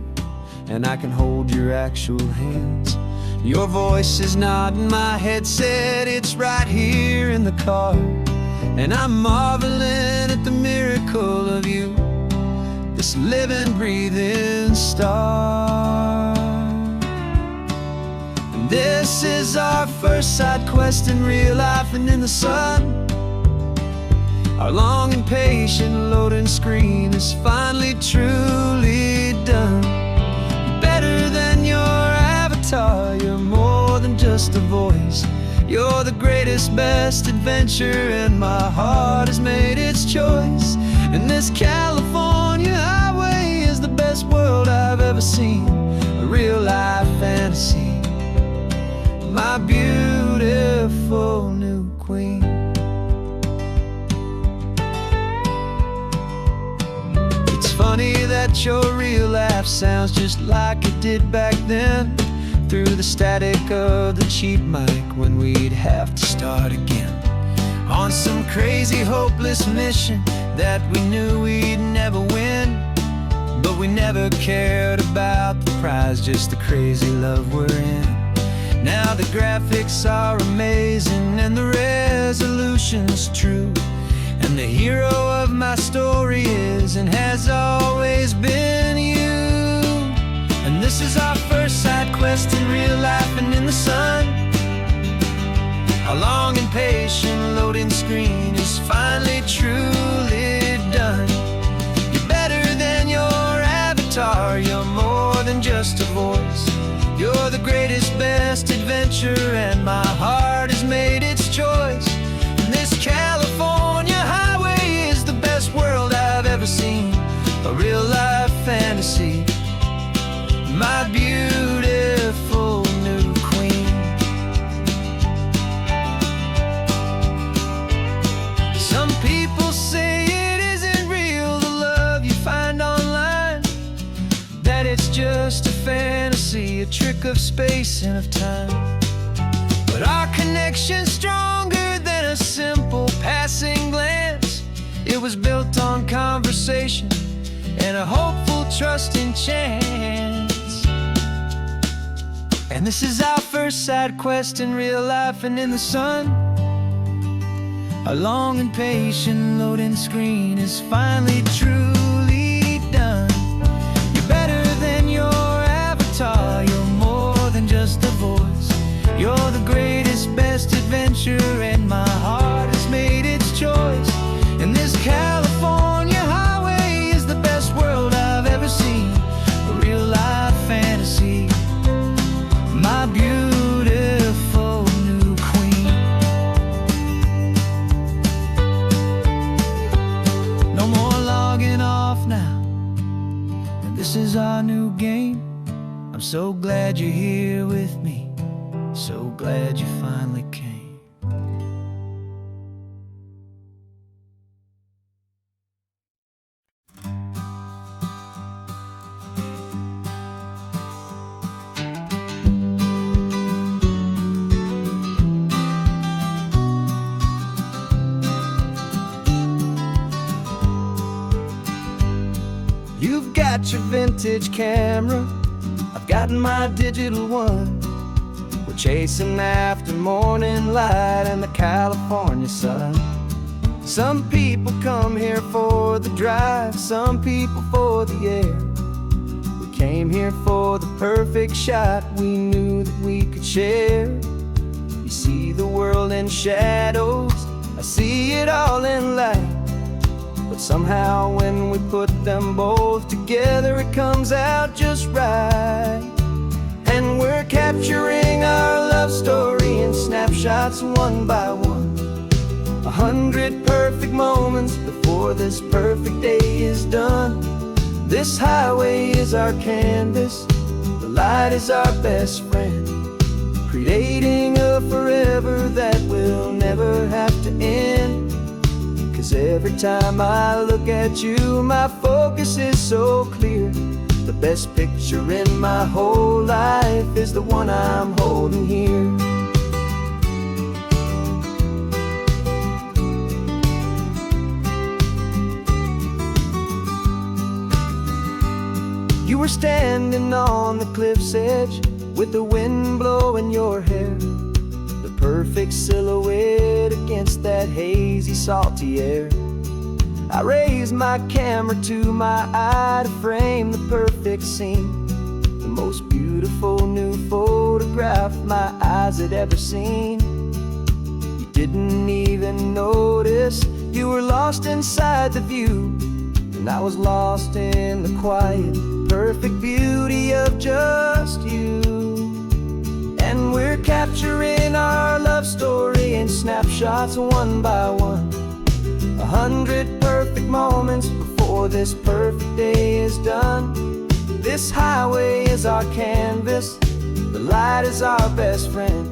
and I can hold your actual hands. Your voice is not in my headset, it's right here in the car, and I'm marveling at the miracle of you, this living, breathing star. And this is our first side quest in real life and in the sun. Our long and patient loading screen is finally truly done. You're better than your avatar, you're more than just a voice. You're the greatest, best adventure, and my heart has made its choice. And this California highway is the best world I've ever seen, a real life fantasy, my beautiful new queen. It's funny that your real life sounds just like it did back then, through the static of the cheap mic when we'd have to start again on some crazy hopeless mission that we knew we'd never win. But we never cared about the prize, just the crazy love we're in. Now the graphics are amazing and the resolution's true, and the hero of my story is and has always been you. And this is our first side quest in real life and in the sun. Our long and patient loading screen is finally truly done. You're better than your avatar, you're more than just a voice. You're the greatest, best adventure, and my heart has made its choice. And this California highway is the best world I've ever seen, a real life fantasy, my beautiful new queen. Some people say it isn't real, the love you find online, that it's just a fantasy, a trick of space and of time. But our connection's stronger than a simple passing glance. It was built on conversation and a hopeful, trusting chance. And this is our first side quest in real life and in the sun. Our long and patient loading screen is finally truly done. You're better than your avatar, you're more than just a voice. You're the greatest, best adventure, and my heart has made its choice. And this California highway is the best world I've ever seen, a real life fantasy, my beautiful new queen. off now, and this is our new game. I'm so glad you're here with me, so glad you finally came. You've got your vintage camera, I've got my digital one. We're chasing after morning light and the California sun. Some people come here for the drive, some people for the air. We came here for the perfect shot we knew that we could share. You see the world in shadows, I see it all in light. But somehow when we put them both together, it comes out just right. And we're capturing our love story in snapshots one by one. 100 perfect moments before this perfect day is done. This highway is our canvas, the light is our best friend, creating a forever that will never have to end. 'Cause every time I look at you, my focus is so clear. The best picture in my whole life is the one I'm holding here. You were standing on the cliff's edge with the wind blowing your hair, the perfect silhouette against that hazy, salty air. I raised my camera to my eye to frame the perfect scene, the most beautiful new photograph my eyes had ever seen. You didn't even notice you were lost inside the view, and I was lost in the quiet, perfect beauty of just you. And we're capturing our love story in snapshots one by one. 100 perfect moments before this perfect day is done. This highway is our canvas, the light is our best friend,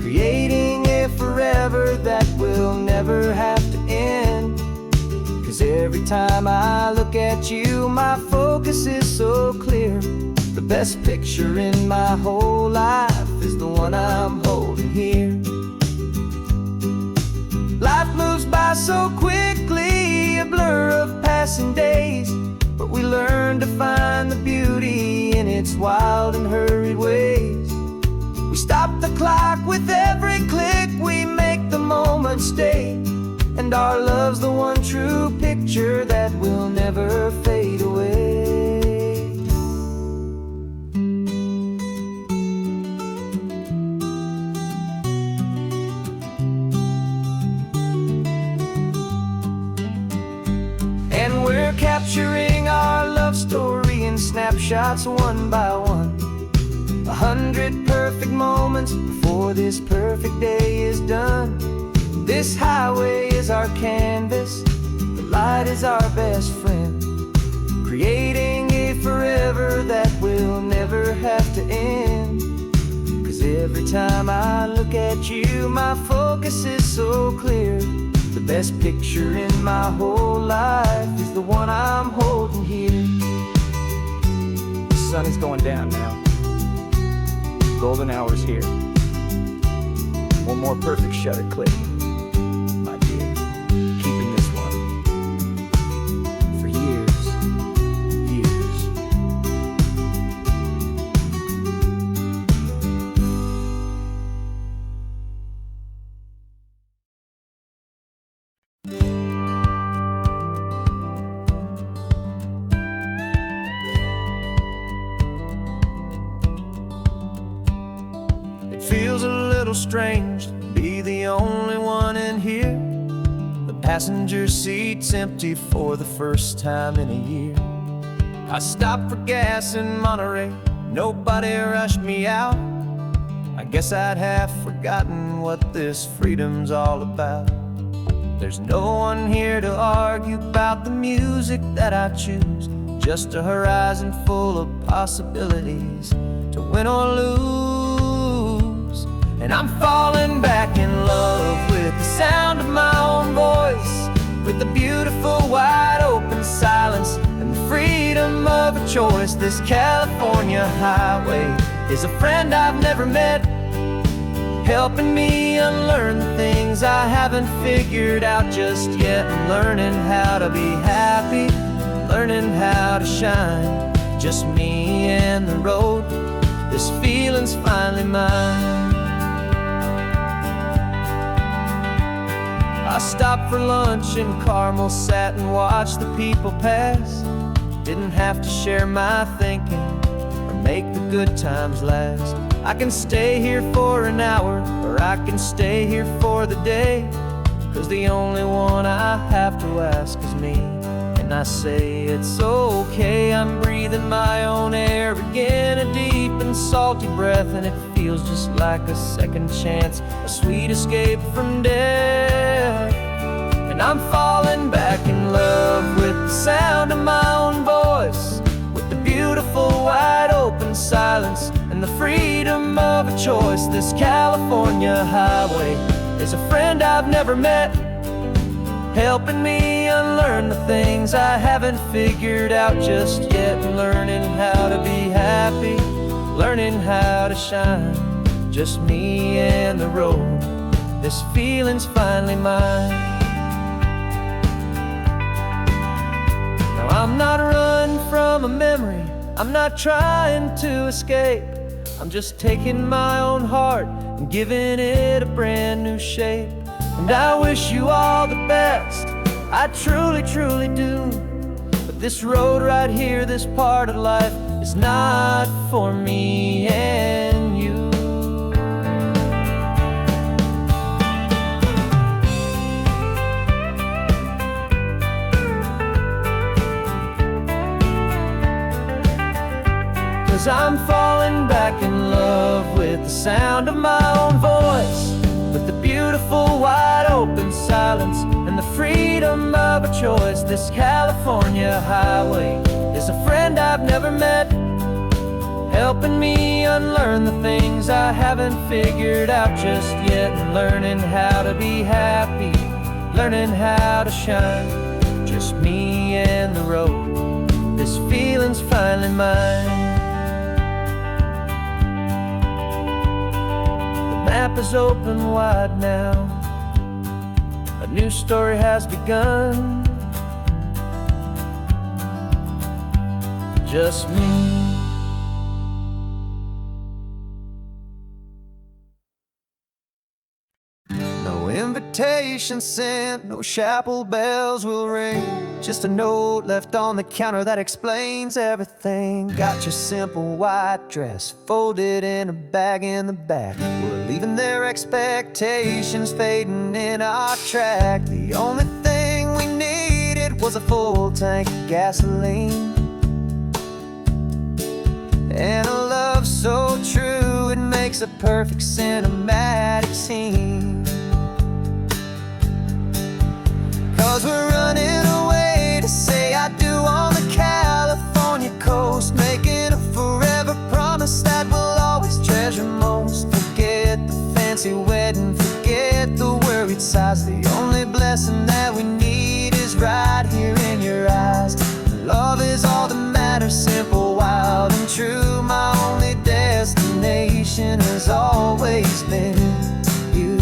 creating a forever that will never have to end. 'Cause every time I look at you, my focus is so clear. The best picture in my whole life is the one I'm holding here. Life moves by so quickly, a blur of passing days, but we learn to find the beauty in its wild and hurried ways. We stop the clock with every click, we make the moment stay, and our love's the one true picture that will never fade away. And we're capturing our love story in snapshots one by one. 100 perfect moments before this perfect day is done. This highway is our canvas, the light is our best friend, creating a forever that will never have to end. 'Cause every time I look at you, my focus is so clear. The best picture in my whole life is the one I'm holding here. The sun is going down now. Golden hour's here. One more perfect shutter click. My dear, keeping this one for years, years. It feels a little strange to be the only one in here. The passenger seat's empty for the first time in a year. I stopped for gas in Monterey, nobody rushed me out. I guess I'd have forgotten what this freedom's all about. There's no one here to argue about the music that I choose, just a horizon full of possibilities to win or lose. And I'm falling back in love with the sound of my own voice, with the beautiful wide open silence and the freedom of a choice. This California highway is a friend I've never met, helping me unlearn the things I haven't figured out just yet. And learning how to be happy, learning how to shine, just me and the road. This feeling's finally mine. I stopped for lunch in Carmel, sat and watched the people pass. Didn't have to share my thinking or make the good times last. I can stay here for an hour, or I can stay here for the day, 'cause the only one I have to ask is me. And I say it's okay, I'm breathing my own air again, a deep and salty breath, and it feels just like a second chance, a sweet escape from death. And I'm falling back in love with the sound of my own voice, with the beautiful wide open silence and the freedom of a choice. This California highway is a friend I've never met, helping me unlearn the things I haven't figured out just yet. And learning how to be happy, learning how to shine, just me and the road. This feeling's finally mine. Now I'm not running from a memory, I'm not trying to escape. I'm just taking my own heart and giving it a brand new shape. And I wish you all the best, I truly, truly do. But this road right here, this part of life, is not for me and you. Cause I'm falling back in love with the sound of my own voice, with the beautiful wide open silence and the freedom of a choice. This California highway is a friend I've never met, helping me unlearn the things I haven't figured out just yet. And learning how to be happy, learning how to shine, just me and the road. This feeling's finally mine. The map is open wide now, a new story has begun, just me. No invitation sent, no chapel bells will ring, just a note left on the counter that explains everything. Got your simple white dress folded in a bag in the back. We're leaving their expectations fading in our track. The only thing we needed was a full tank of gasoline, and a love so true it makes a perfect cinematic scene. 'Cause we're running away to say I do on the California coast, making a forever promise that we'll always treasure most. Forget the fancy wedding, forget the worried sighs. The only blessing that we need is right here in your eyes. Love is all that matters, simple, wild, and true. My only destination has always been you.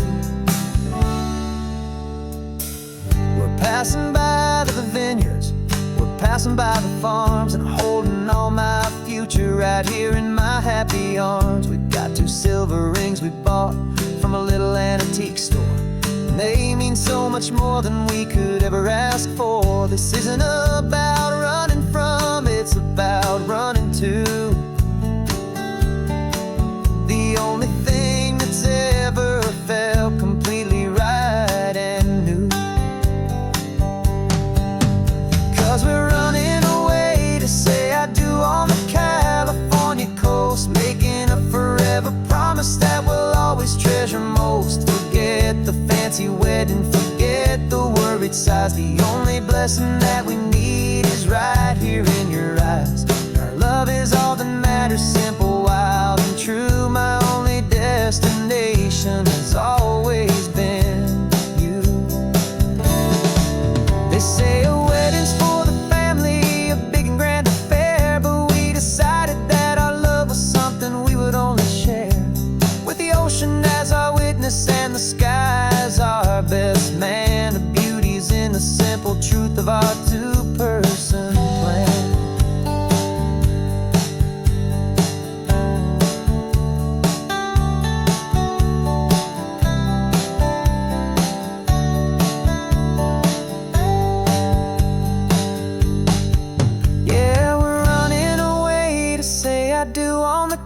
We're passing by the vineyards, we're passing by the farms, and holding all my future right here in my happy arms. We've got 2 silver rings we bought from a little antique store, and they mean so much more than we could ever ask for. This isn't about running from, it's about running to. The only thing that's ever felt completely right and new. 'Cause we're running away to say I do on the California coast, making a forever promise that we'll always treasure most. Forget the fancy wedding, forget the blessing that we need is right here in your eyes. Our love is all that matters, simple, wild, and true. My only destination has always been you. They say a wedding's for the family, a big and grand affair, but we decided that our love was something we would only share with the ocean as our witness and the sky as our best man. The beauty's in the simple truth of our two-person plan.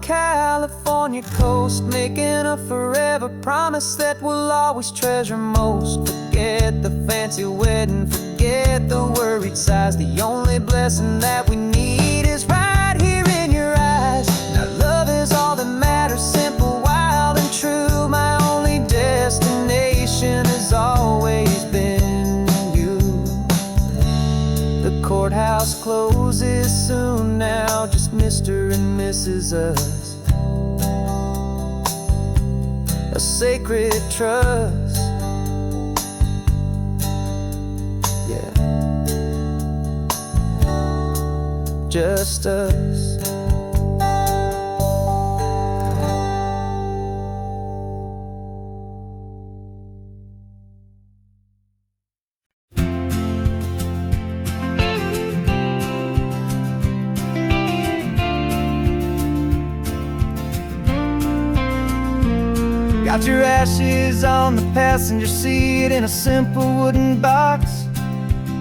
California coast, making a forever promise that we'll always treasure most. Forget the fancy wedding, forget the worried sighs. The only blessing that we need is right here in your eyes. Now love is all that matters, simple, wild, and true. My only destination has always been you. The courthouse closes soon now, just Mr. and Mrs. Us. A sacred trust, yeah, just us. Got your ashes on the passenger seat in a simple wooden box.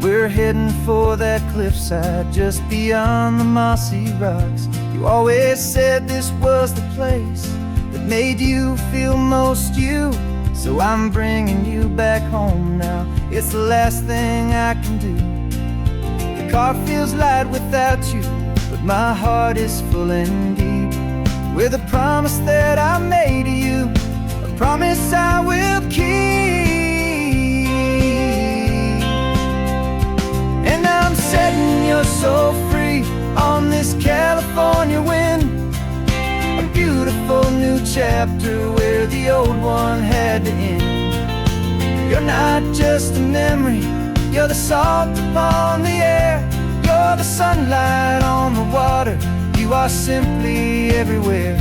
We're heading for that cliffside just beyond the mossy rocks. You always said this was the place that made you feel most you. So I'm bringing you back home now. It's the last thing I can do. The car feels light without you, but my heart is full and deep with a promise that I made to you. Promise I will keep. And I'm setting your soul free on this California wind. A beautiful new chapter where the old one had to end. You're not just a memory, you're the salt upon the air. You're the sunlight on the water, you are simply everywhere.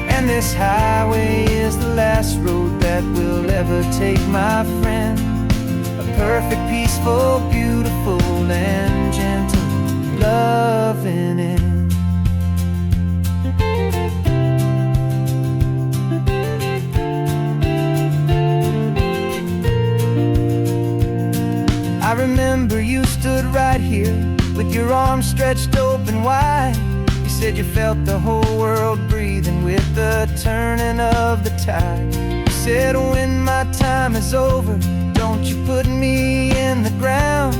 And this highway is the last road that we'll ever take, my friend. A perfect, peaceful, beautiful, and gentle loving end. I remember you stood right here with your arms stretched open wide. You said you felt the whole world breathing with the turning of the tide. You said when my time is over, don't you put me in the ground.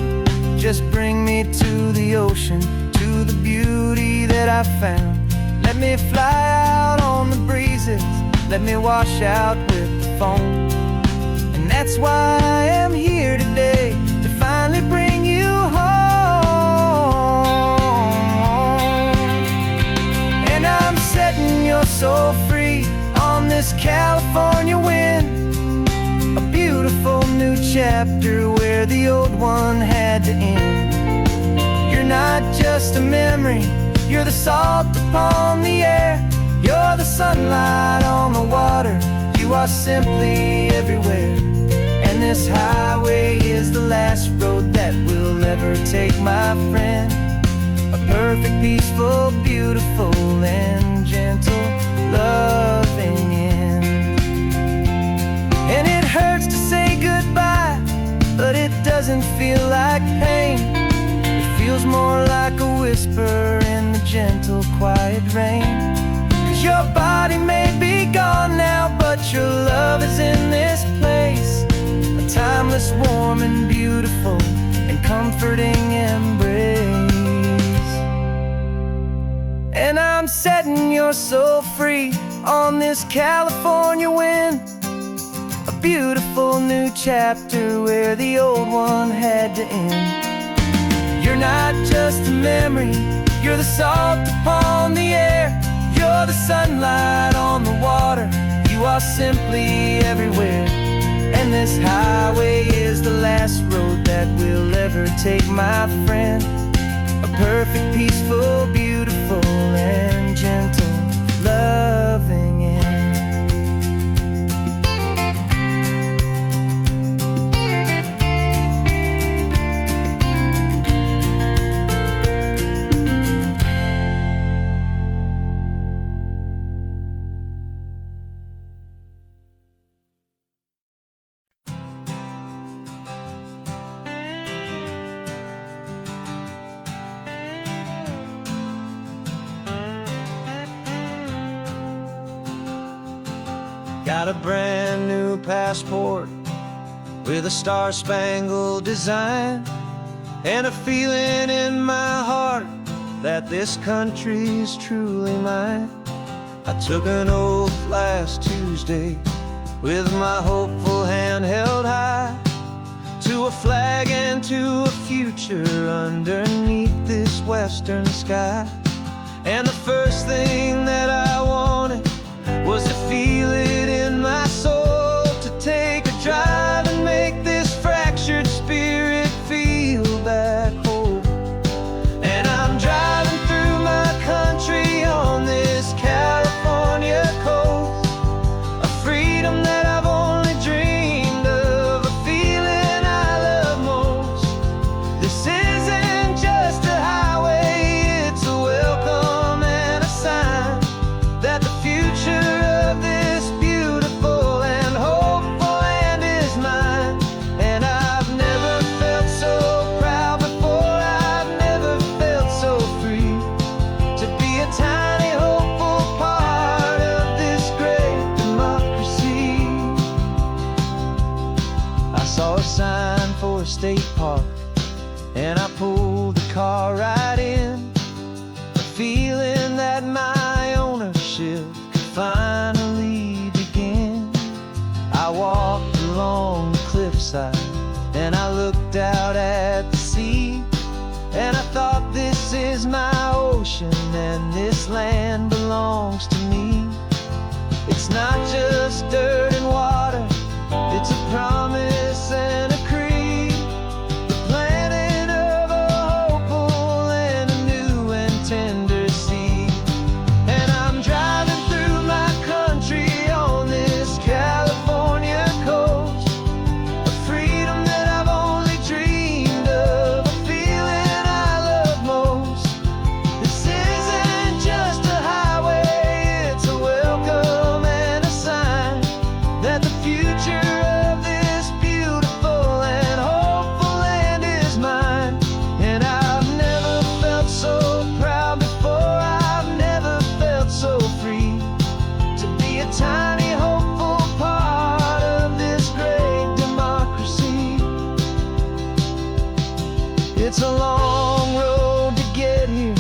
Just bring me to the ocean, to the beauty that I found. Let me fly out on the breezes, let me wash out with the foam. And that's why I am here today, to finally bring you home. I'm setting your soul free on this California wind. A beautiful new chapter where the old one had to end. You're not just a memory, you're the salt upon the air. You're the sunlight on the water, you are simply everywhere. And this highway is the last road that we'll ever take, my friend. A perfect, peaceful, beautiful, and gentle loving end. And it hurts to say goodbye, but it doesn't feel like pain. It feels more like a whisper in the gentle, quiet rain. 'Cause your body may be gone now, but your love is in this place. A timeless, warm, and beautiful, and comforting embrace. And I'm setting your soul free on this California wind. A beautiful new chapter where the old one had to end. You're not just a memory, you're the salt upon the air. You're the sunlight on the water, you are simply everywhere. And this highway is the last road that we'll ever take, my friend. A perfect, peaceful, beautiful, and gentle, loving end. Got a brand new passport with a star-spangled design, and a feeling in my heart that this country's truly mine. I took an oath last Tuesday with my hopeful hand held high, to a flag and to a future underneath this western sky. And the first thing that I wanted was to feel it in my soul, to take a drive and make this fractured spirit feel back home. And I'm driving through my country on this California coast, a freedom that I've only dreamed of, a feeling I love most. This isn't just a highway, it's a welcome and a sign that the future of this beautiful and hopeful land is mine. And I've never felt so proud before, I've never felt so free, to be a tiny hopeful part of this great democracy. I saw a sign for a state park, and I pulled the car right in, a feeling that my ownership could finally begin. I walked along the cliffside and I looked out at the sea, and I thought, this is my ocean and this land belongs to me. It's not just dirt and water, it's a promise and a creed, the planting of a hopeful and a new and tender seed. And I'm driving through my country on this California coast, a freedom that I've only dreamed of, a feeling I love most. This isn't just a highway, it's a welcome and a sign that the future of this beautiful and hopeful land is mine. And I've never felt so proud before, I've never felt so free, to be a tiny hopeful part of this great democracy. It's a long road to get here,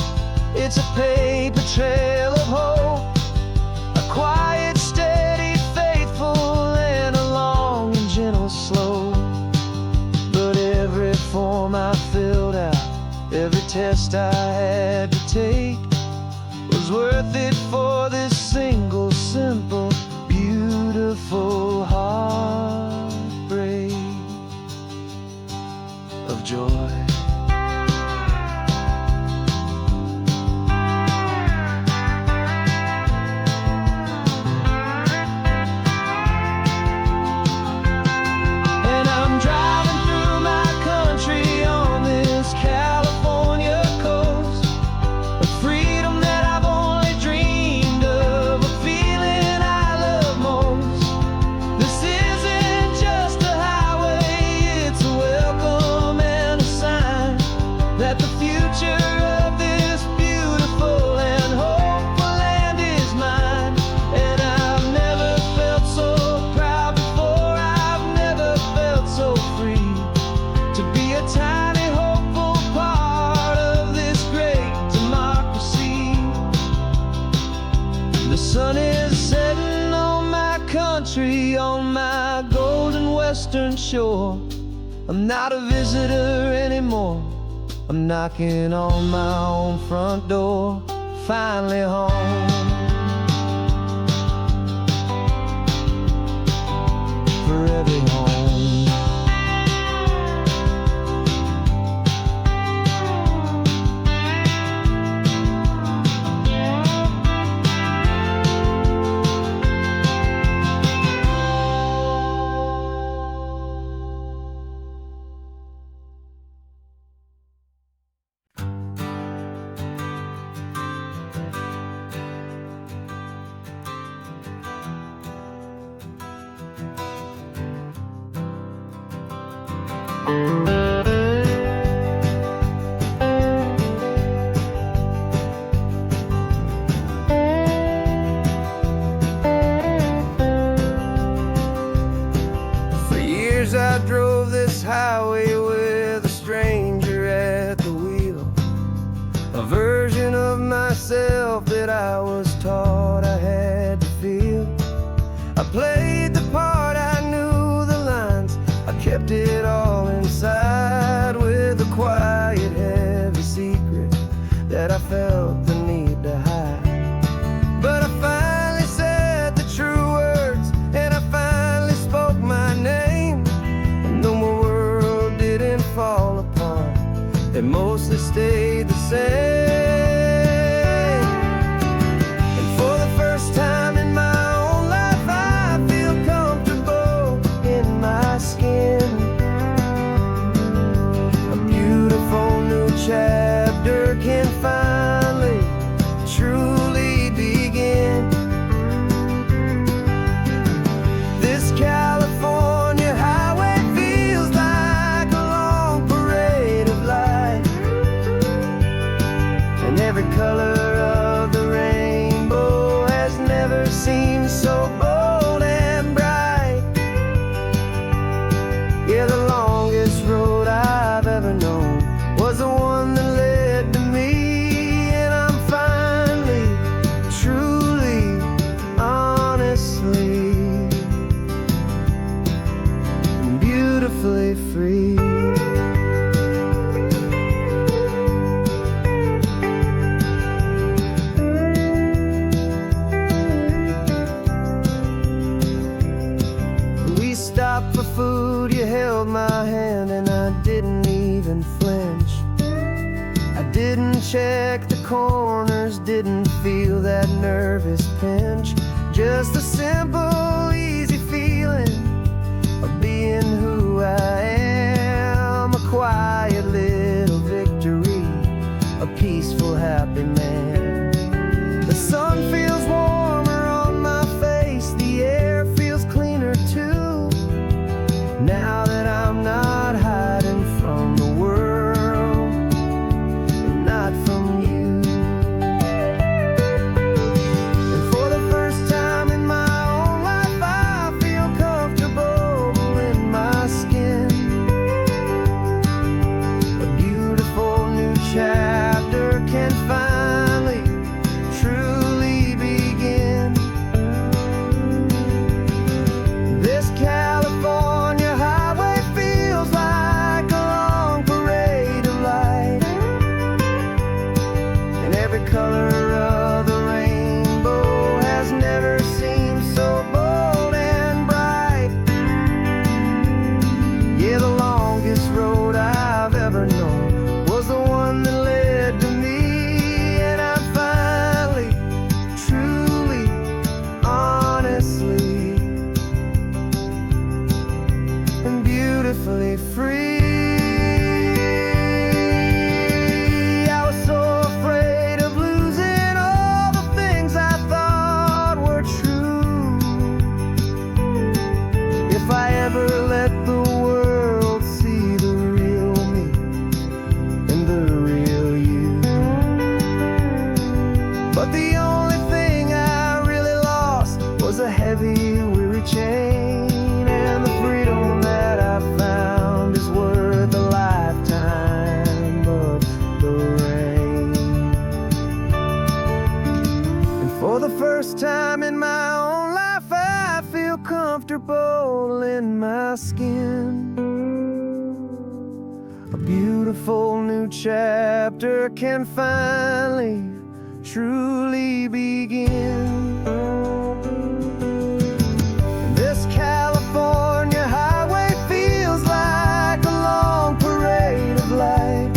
it's a paper trail of hope, a quiet, steady, faithful, and a long and gentle slope. But every form I filled out, every test I had to take, was worth it for this single, simple, beautiful heartbreak of joy. And I'm driving through my country on this California coast, a freedom that I've only dreamed of, a feeling I love most. This isn't just a highway, it's a welcome and a sign that the future of this beautiful and hopeful land is mine. And I've never felt so proud before, I've never felt so free, to be a tiny hopeful part of this great democracy. The sun is setting on my country, on my golden western shore. I'm not a visitor anymore, I'm knocking on my own front door, finally home. For every home. For years I drove this highway with a stranger at the wheel, a version of myself that I was taught I had to feel. I played the part, I knew the lines, I kept it all inside with a quiet, heavy secret that I felt the need to hide. But I finally said the true words, and I finally spoke my name. And though my world didn't fall apart, it mostly stayed the same. And for the first time in my own life, I feel comfortable in my skin. A beautiful new chapter can finally truly begin. This California highway feels like a long parade of light, and every color of the rainbow has never seemed so bold and bright. Yeah, the longest road I've ever known was the one that led to me, and I'm finally, truly, honestly, beautifully free. We stopped for food, you held my hand, and I didn't even flinch. I didn't check the corners, didn't feel that nervous pinch. Just a simple, easy feeling of being who I am. A quiet little victory, a peaceful, happy man. The sun feels warmer on my face, the air feels cleaner too, now that I'm not hiding from the world, and not from you. And for the first time in my own life, I feel comfortable in my skin. A beautiful new chapter can finally truly begin. This California highway feels like a long parade of light, and every color of the rainbow has never seemed so bold and bright. Yeah, the longest road I've ever known was the one that led to me, and I'm finally, truly, honestly, and beautifully free. I was so afraid of losing all the things I thought were true. If I ever let the world see the real me and the real you. But the only thing I really lost was a heavy, weary chain, and the freedom that I found is worth a lifetime of the rain. And for the first time in my own life, I feel comfortable in my skin. A beautiful beautiful new chapter can finally, truly begin. This California highway feels like a long parade of light,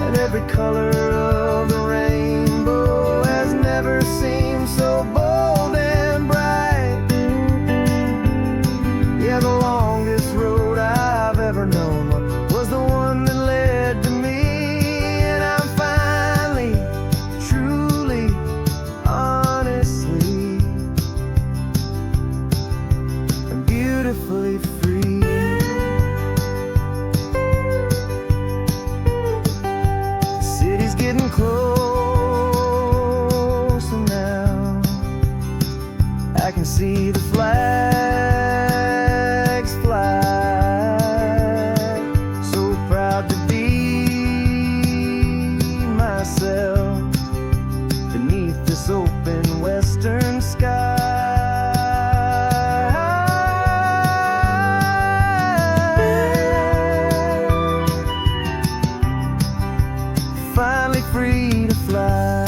and every color of the rainbow has never seemed so bold and bright. Yeah, the longest road I've ever known was the one that led to me, and I'm finally, truly, honestly, and beautifully free. The city's getting closer now. I can see the flags fly. So proud to be myself beneath this open western sky. Finally free to fly.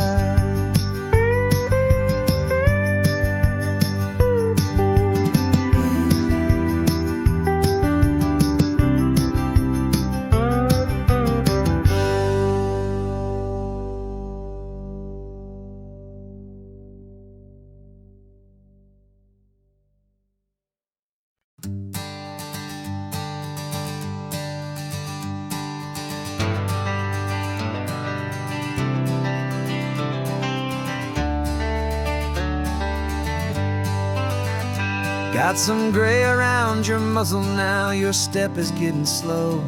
Got some gray around your muzzle now, your step is getting slow,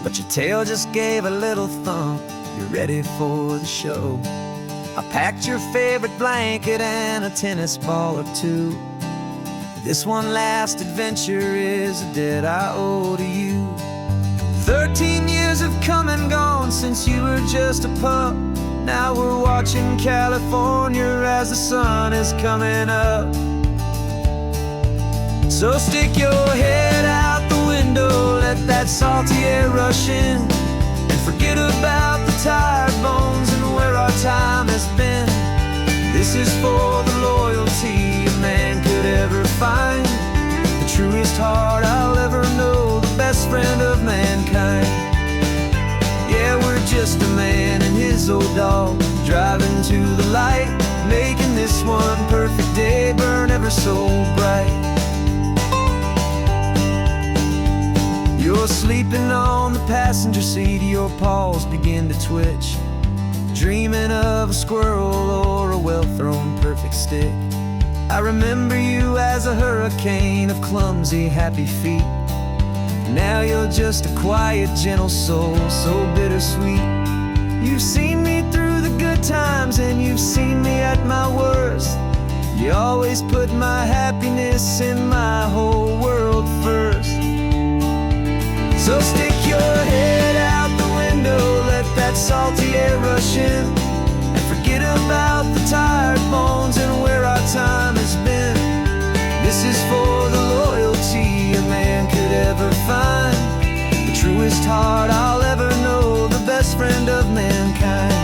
but your tail just gave a little thump, you're ready for the show. I packed your favorite blanket and a tennis ball or two. This one last adventure is a debt I owe to you. 13 years have come and gone since you were just a pup. Now we're watching California as the sun is coming up. So stick your head out the window, let that salty air rush in, and forget about the tired bones and where our time has been. This is for the loyalty a man could ever find, the truest heart I'll ever know, the best friend of mankind. Yeah, we're just a man and his old dog, driving to the light, making this one perfect day burn ever so bright. You're sleeping on the passenger seat, your paws begin to twitch, dreaming of a squirrel or a well-thrown perfect stick. I remember you as a hurricane of clumsy, happy feet. Now you're just a quiet, gentle soul, so bittersweet. You've seen me through the good times and you've seen me at my worst. You always put my happiness in my whole world first. So stick your head out the window, let that salty air rush in, and forget about the tired bones and where our time has been. This is for the loyalty a man could ever find, the truest heart I'll ever know, the best friend of mankind.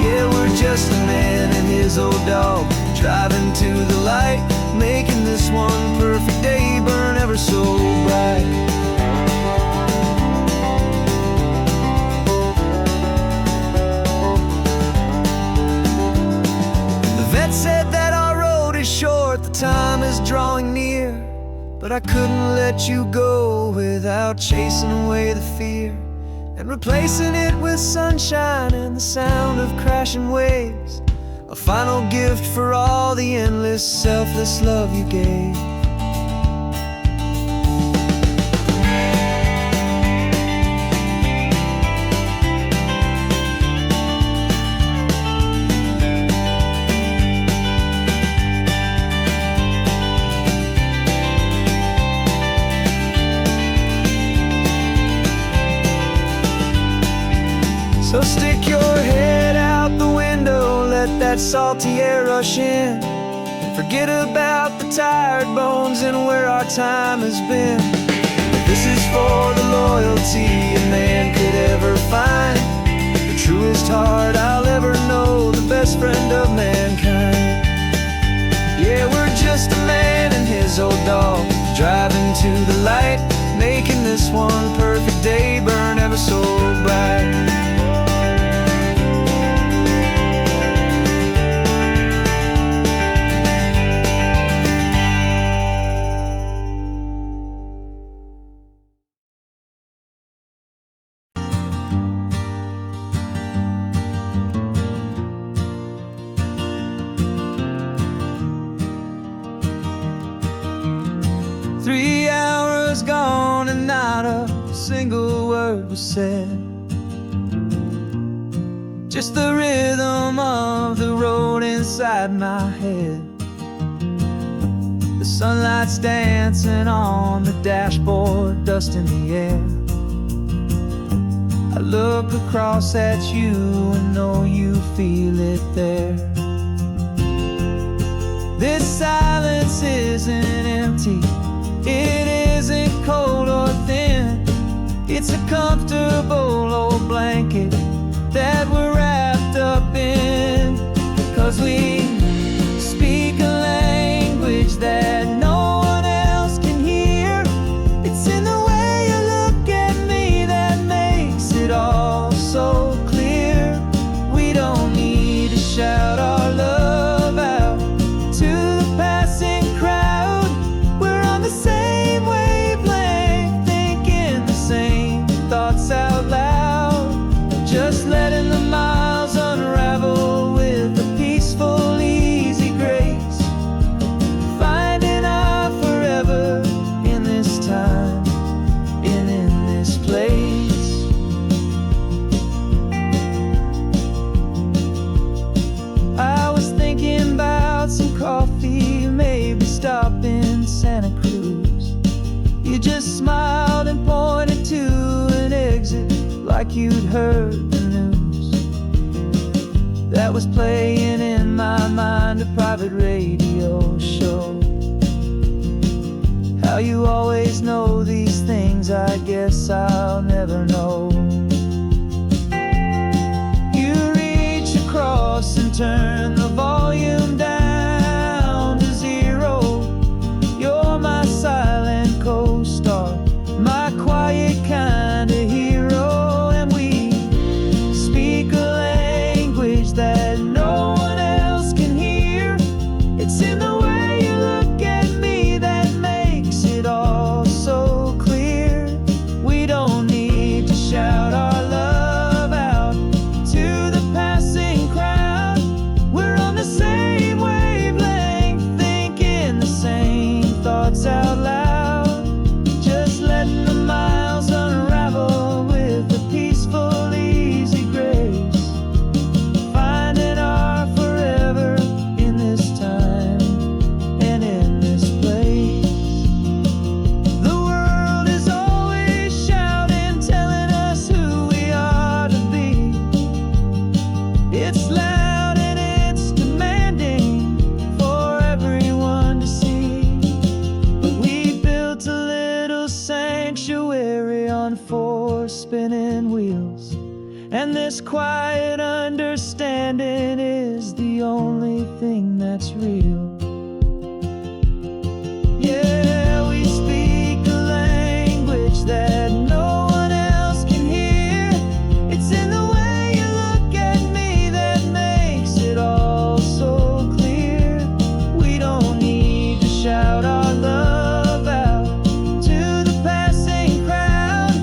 Yeah, we're just a man and his old dog, driving to the light, making this one perfect day burn ever so bright. Said that our road is short, the time is drawing near, but I couldn't let you go without chasing away the fear and replacing it with sunshine and the sound of crashing waves, a final gift for all the endless, selfless love you gave. So stick your head out the window, let that salty air rush in, and forget about the tired bones and where our time has been. This is for the loyalty a man could ever find, the truest heart I'll ever know, the best friend of mankind. Yeah, we're just a man and his old dog, driving to the light, making this one perfect day burn ever so bright. 3 hours gone and not a single word was said. Just the rhythm of the road inside my head. The sunlight's dancing on the dashboard, dust in the air. I look across at you and know you feel it there. This silence isn't empty, it isn't cold or thin. It's a comfortable old blanket that we're wrapped up in. 'Cause we speak a language that no one else can hear. It's in the way you look at me that makes it all so clear. We don't need to shout our love out to the passing crowd. We're on the same wavelength, thinking the same thoughts out loud. Just letting the miles unravel with a peaceful, easy grace. Finding our forever in this time and in this place. I was thinking about some coffee, maybe stop in Santa Cruz. You just smiled and pointed to an exit like you'd heard the news. That was playing in my mind, a private radio show. How you always know these things, I guess I'll never know. You reach across and turn the volume down to 0. You're my silent co-star, my quiet kind of hero. And we speak a language that no one else can hear. It's in the way you look at me that makes it all so clear. We don't need to shout our love out to the passing crowd. We're on the same wavelength, thinking the same thoughts out loud. Just letting the miles unravel with a peaceful, easy grace. Finding our forever in this time and in this place. The world is always shouting, telling us who we are to be. It's loud and it's demanding for everyone to see. But we built a little sanctuary on 4 spinning wheels, and this quiet understanding is the only thing that's real. Yeah, we speak a language that no one else can hear. It's in the way you look at me that makes it all so clear. We don't need to shout our love out to the passing crowd.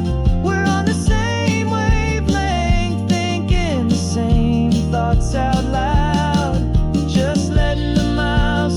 We're on the same wavelength, thinking the same thoughts out loud. Just letting the miles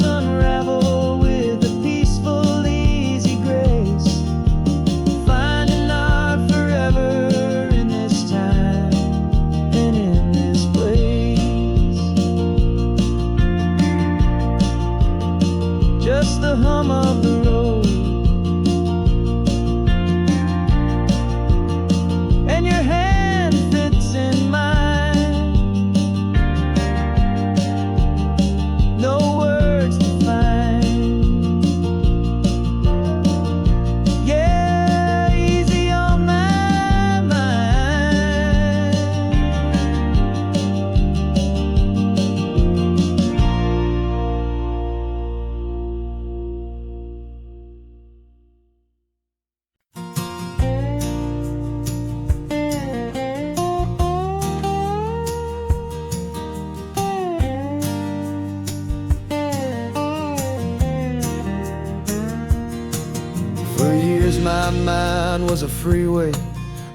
mind was a freeway,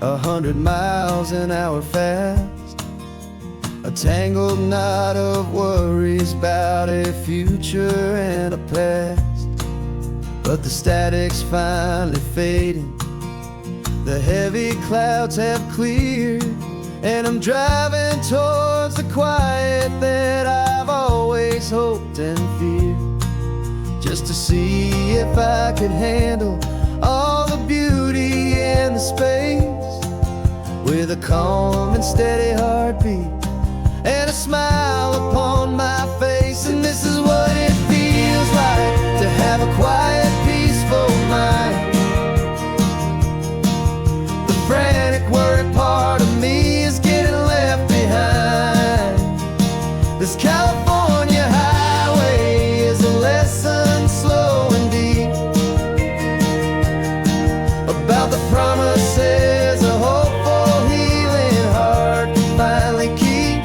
100 miles an hour fast, a tangled knot of worries about a future and a past. But the static's finally fading, the heavy clouds have cleared, and I'm driving towards the quiet that I've always hoped and feared, just to see if I could handle all the beauty and the space, with a calm and steady heartbeat and a smile upon my face. And this is what it feels like to have a quiet, peaceful mind. The frantic, worried part of me is getting left behind. This California highway is a lesson slow and deep about the promises a hopeful, healing heart can finally keep.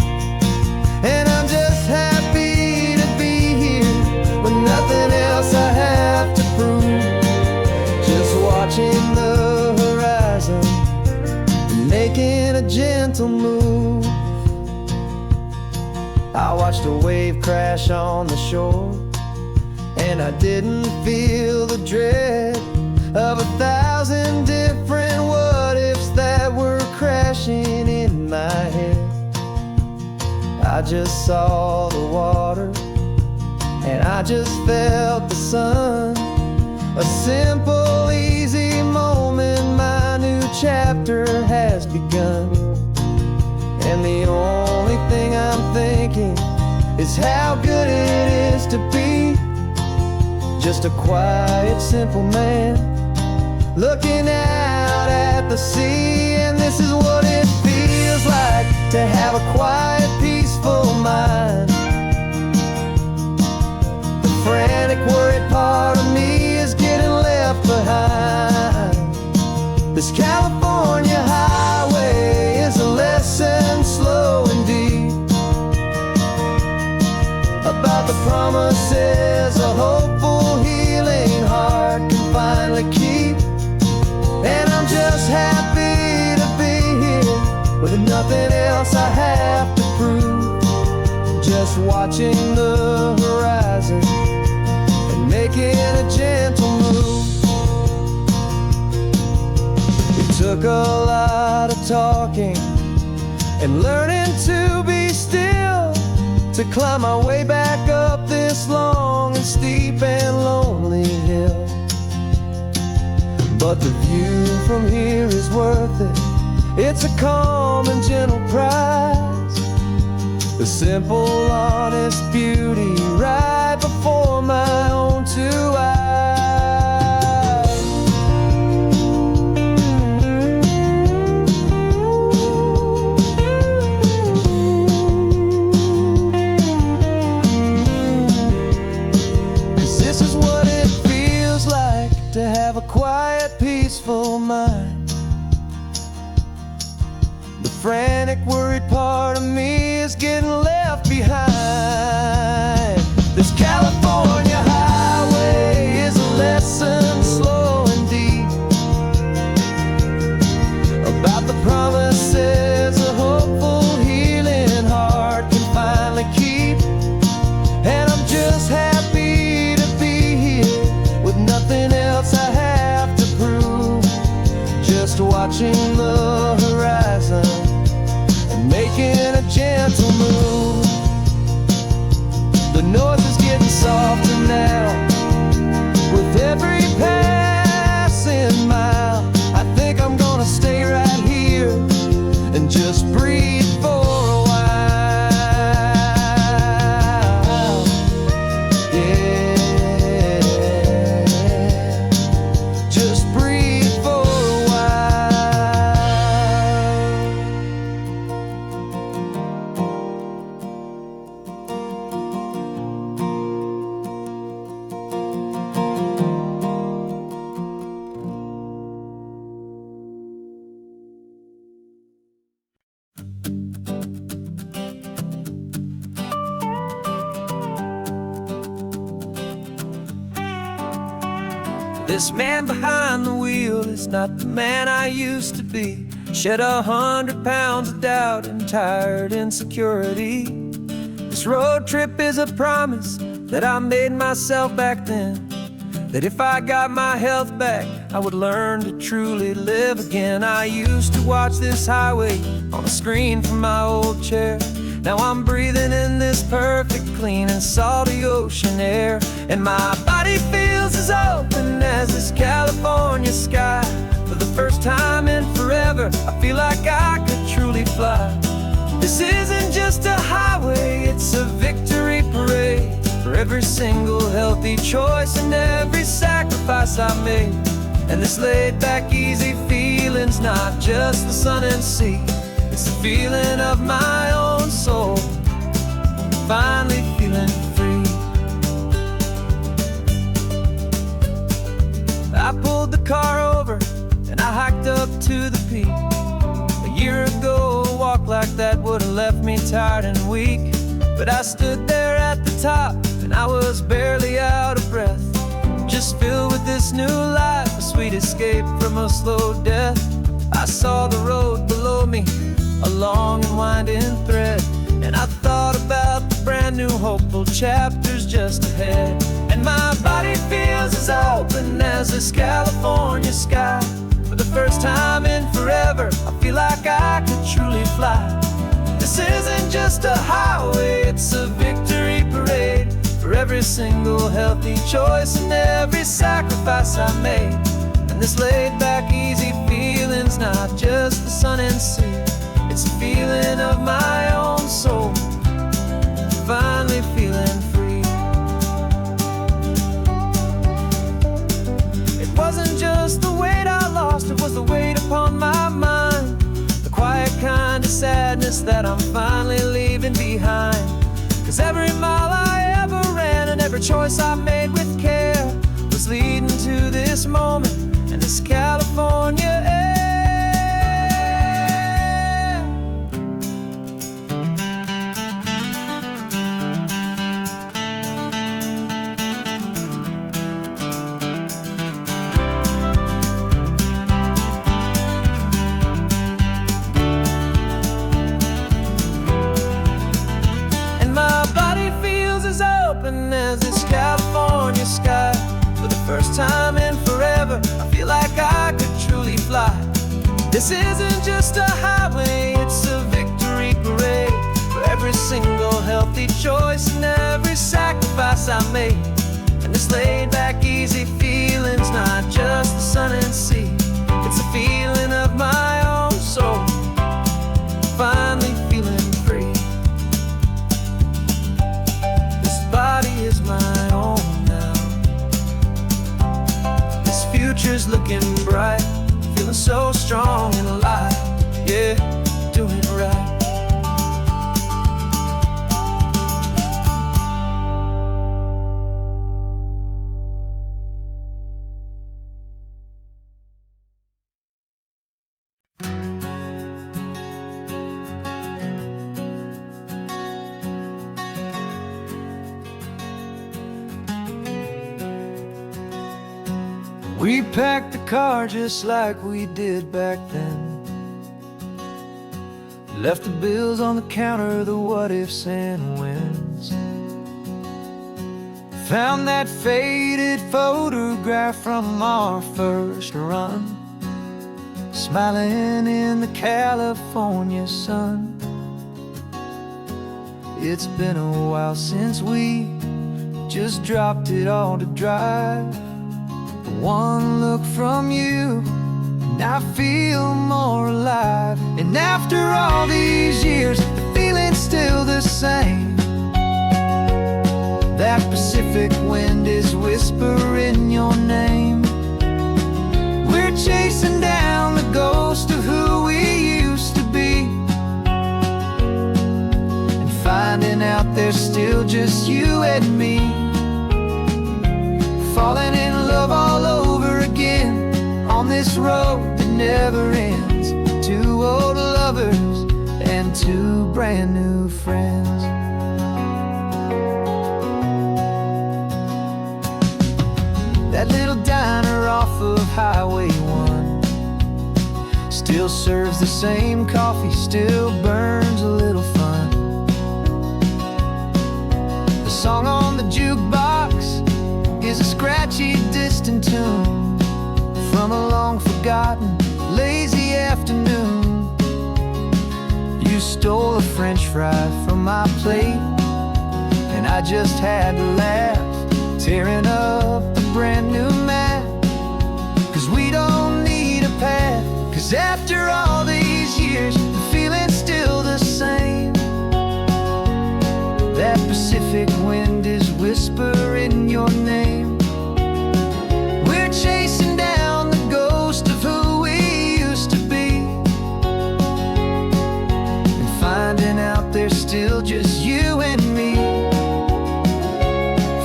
And I'm just happy to be here with nothing else I have to prove, just watching the horizon and making a gentle move. I watched a wave crash on the shore, and I didn't feel the dread of 1,000 different what-ifs that were crashing in my head. I just saw the water, and I just felt the sun. A simple, easy moment, my new chapter has begun. And the only thing I'm thinking is how good it is to be just a quiet, simple man looking out at the sea. And this is what it feels like to have a quiet, peaceful mind. The frantic, worried part of me is getting left behind. This California highway is a lesson slow and deep about the promises a hopeful, healing heart can finally keep. And I'm just happy to be here with nothing else I have to prove, just watching the horizon and making a gentle move. It took a lot of talking and learning to be still to climb my way back up this long and steep and lonely hill. But the view from here is worth it. It's a calm and gentle prize, the simple, honest beauty right before my own two eyes. This is what it feels like to have a quiet, peaceful mind. The frantic, worried part of me is getting left behind. This California highway is a lesson slow and deep about the promises a hopeful, healing heart can finally keep. And I'm just happy to be here with nothing else I have to prove, just watching the horizon and making a gentle move. The noise is getting softer now with every passing mile. I think I'm gonna stay right here and just breathe for a while. Yeah, just breathe for a while. This man behind the wheel is not the man I used to be. Shed 100 pounds of doubt and tired insecurity. This road trip is a promise that I made myself back then, that if I got my health back, I would learn to truly live again. I used to watch this highway on a screen from my old chair. Now I'm breathing in this perfect, clean and salty ocean air. And my body feels as open as this California sky. For the first time in forever, I feel like I could truly fly. This isn't just a highway, it's a victory parade. For every single healthy choice and every sacrifice I made. And this laid back easy feeling's not just the sun and sea. It's the feeling of my own soul, finally feeling free. I pulled the car over and I hiked up to the peak. A year ago, a walk like that would've left me tired and weak. But I stood there at the top and I was barely out of breath, just filled with this new life, a sweet escape from a slow death. I saw the road below me, a long and winding thread, and I thought about the brand new hopeful chapters just ahead. And my body feels as open as this California sky. For the first time in forever, I feel like I could truly fly. This isn't just a highway, it's a victory parade. For every single healthy choice and every sacrifice I made. And this laid back easy feeling's not just the sun and sea. It's a feeling of my own soul, finally feeling free. It wasn't just the weight I lost, it was the weight upon my mind. The quiet kind of sadness that I'm finally leaving behind. 'Cause every mile I ever ran and every choice I made with care was leading to this moment and this California air. As this California sky. For the first time in forever, I feel like I could truly fly. This isn't just a highway, it's a victory parade. For every single healthy choice and every sacrifice I made. And this laid back easy feeling's not just the sun and sea. It's a feeling of my own soul, finally feeling free. Body is my own now. This future's looking bright, feeling so strong and alive. Yeah, doing it right. We packed the car just like we did back then. Left the bills on the counter, the what ifs and whens. Found that faded photograph from our first run, smiling in the California sun. It's been a while since we just dropped it all to drive. One look from you, and I feel more alive. And after all these years, the feeling's still the same. That Pacific wind is whispering your name. We're chasing down the ghost of who we used to be, and finding out there's still just you and me. Falling in love all over again on this road that never ends. Two old lovers and two brand new friends. That little diner serves the same coffee, still burns a little fun. The song on the jukebox is a scratchy, distant tune from a long-forgotten, lazy afternoon. You stole a French fry from my plate, and I just had to laugh, tearing up a brand new map. 'Cause we don't need a path, 'cause after all these years, the feeling's still the same. That Pacific wind is whispering your name. We're chasing down the ghost of who we used to be, and finding out there's still just you and me.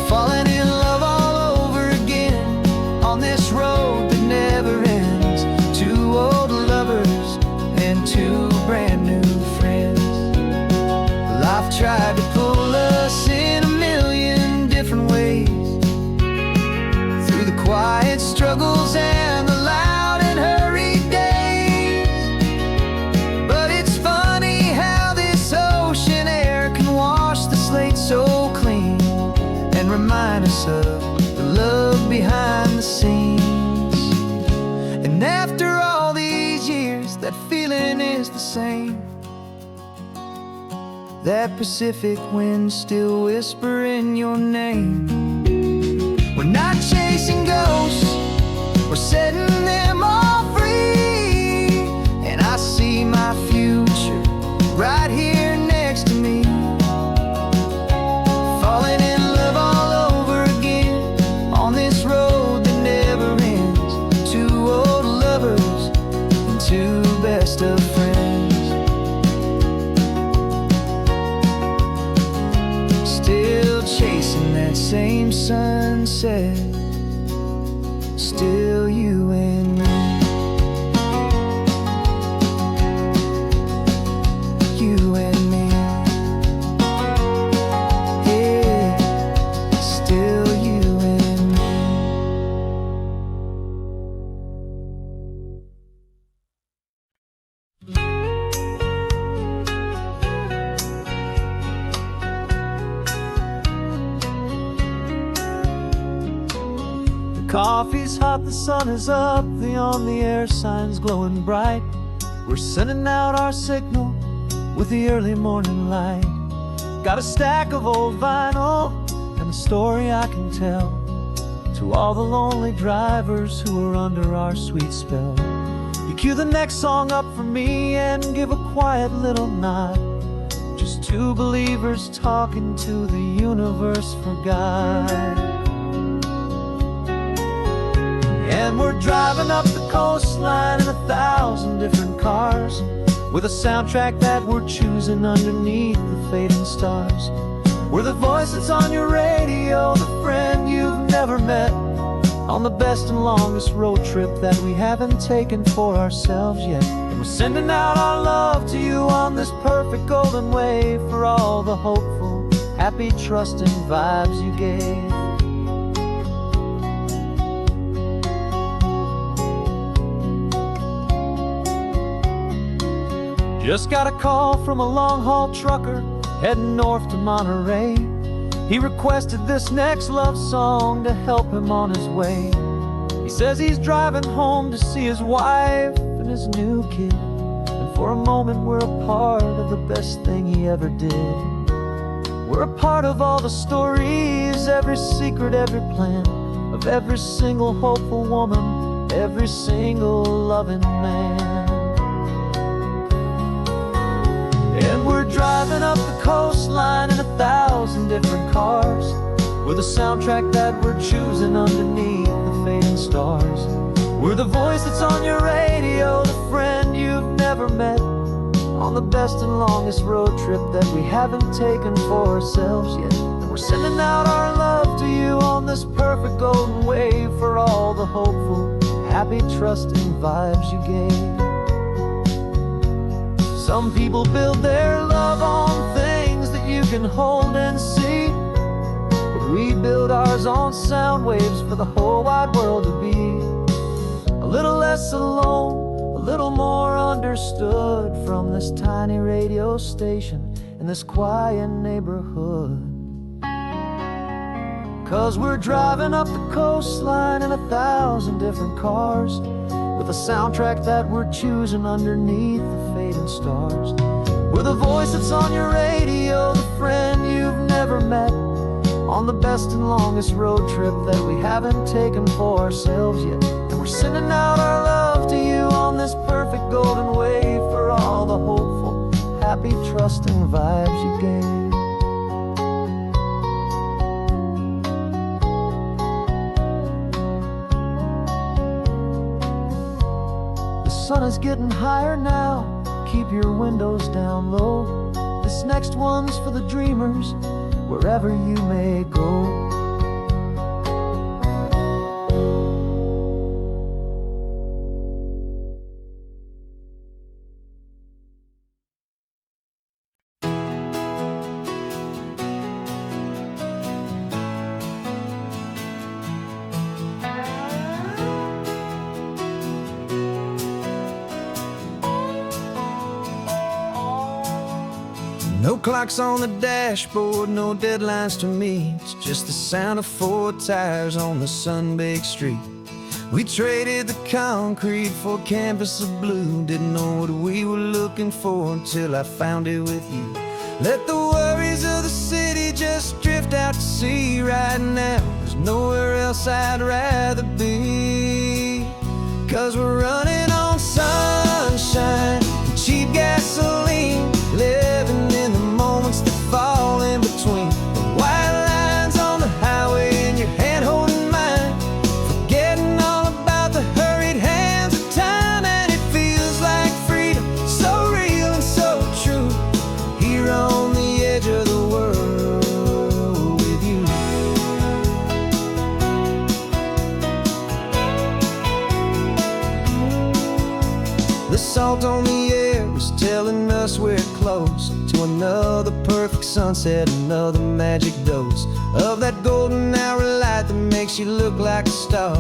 Falling in love all over again on this road that never ends. Two old lovers and two brand new friends. Life tried to pull us in a million different ways, through the quiet struggles and the loud and hurried days. But it's funny how this ocean air can wash the slate so clean, and remind us of the love behind the scenes. And after all these years, that feeling is the same. That Pacific wind still whispering your name. We're not chasing ghosts, we're setting them all free. And I see my future right here next to me. Falling in love all over again on this road that never ends. Two old lovers and two best of friends. Still chasing that same sunset, still you and me. You and me. Yeah, still you and me. Coffee's hot, the sun is up, the on-the-air sign's glowing bright. We're sending out our signal with the early morning light. Got a stack of old vinyl and a story I can tell to all the lonely drivers who are under our sweet spell. You cue the next song up for me and give a quiet little nod. Just two believers talking to the universe for God. And we're driving up the coastline in 1,000 different cars, with a soundtrack that we're choosing underneath the fading stars. We're the voice that's on your radio, the friend you've never met, on the best and longest road trip that we haven't taken for ourselves yet. And we're sending out our love to you on this perfect golden wave, for all the hopeful, happy, trusting vibes you gave. Just got a call from a long-haul trucker heading north to Monterey. He requested this next love song to help him on his way. He says he's driving home to see his wife and his new kid, and for a moment we're a part of the best thing he ever did. We're a part of all the stories, every secret, every plan, of every single hopeful woman, every single loving man. And we're driving up the coastline in 1,000 different cars, with a soundtrack that we're choosing underneath the fading stars. We're the voice that's on your radio, the friend you've never met, on the best and longest road trip that we haven't taken for ourselves yet. And we're sending out our love to you on this perfect golden wave, for all the hopeful, happy, trusting vibes you gave. Some people build their love on things that you can hold and see, but we build ours on sound waves for the whole wide world to be a little less alone, a little more understood from this tiny radio station in this quiet neighborhood. 'Cause we're driving up the coastline in 1,000 different cars, with a soundtrack that we're choosing underneath the fading stars. We're the voice that's on your radio, the friend you've never met, on the best and longest road trip that we haven't taken for ourselves yet. And we're sending out our love to you on this perfect golden wave, for all the hopeful, happy, trusting vibes you gave. The sun is getting higher now, keep your windows down low. This next one's for the dreamers, wherever you may go. No clocks on the dashboard, no deadlines to meet. It's just the sound of 4 tires on the sun-baked street. We traded the concrete for a canvas of blue. Didn't know what we were looking for until I found it with you. Let the worries of the city just drift out to sea right now. There's nowhere else I'd rather be. 'Cause we're running on sunshine and cheap gasoline, living in the moments that fall in between the white lines on the highway and your hand holding mine, forgetting all about the hurried hands of time. And it feels like freedom, so real and so true, here on the edge of the world with you. The salt on the air is telling us we're close to another perfect sunset, another magic dose of that golden hour light that makes you look like a star,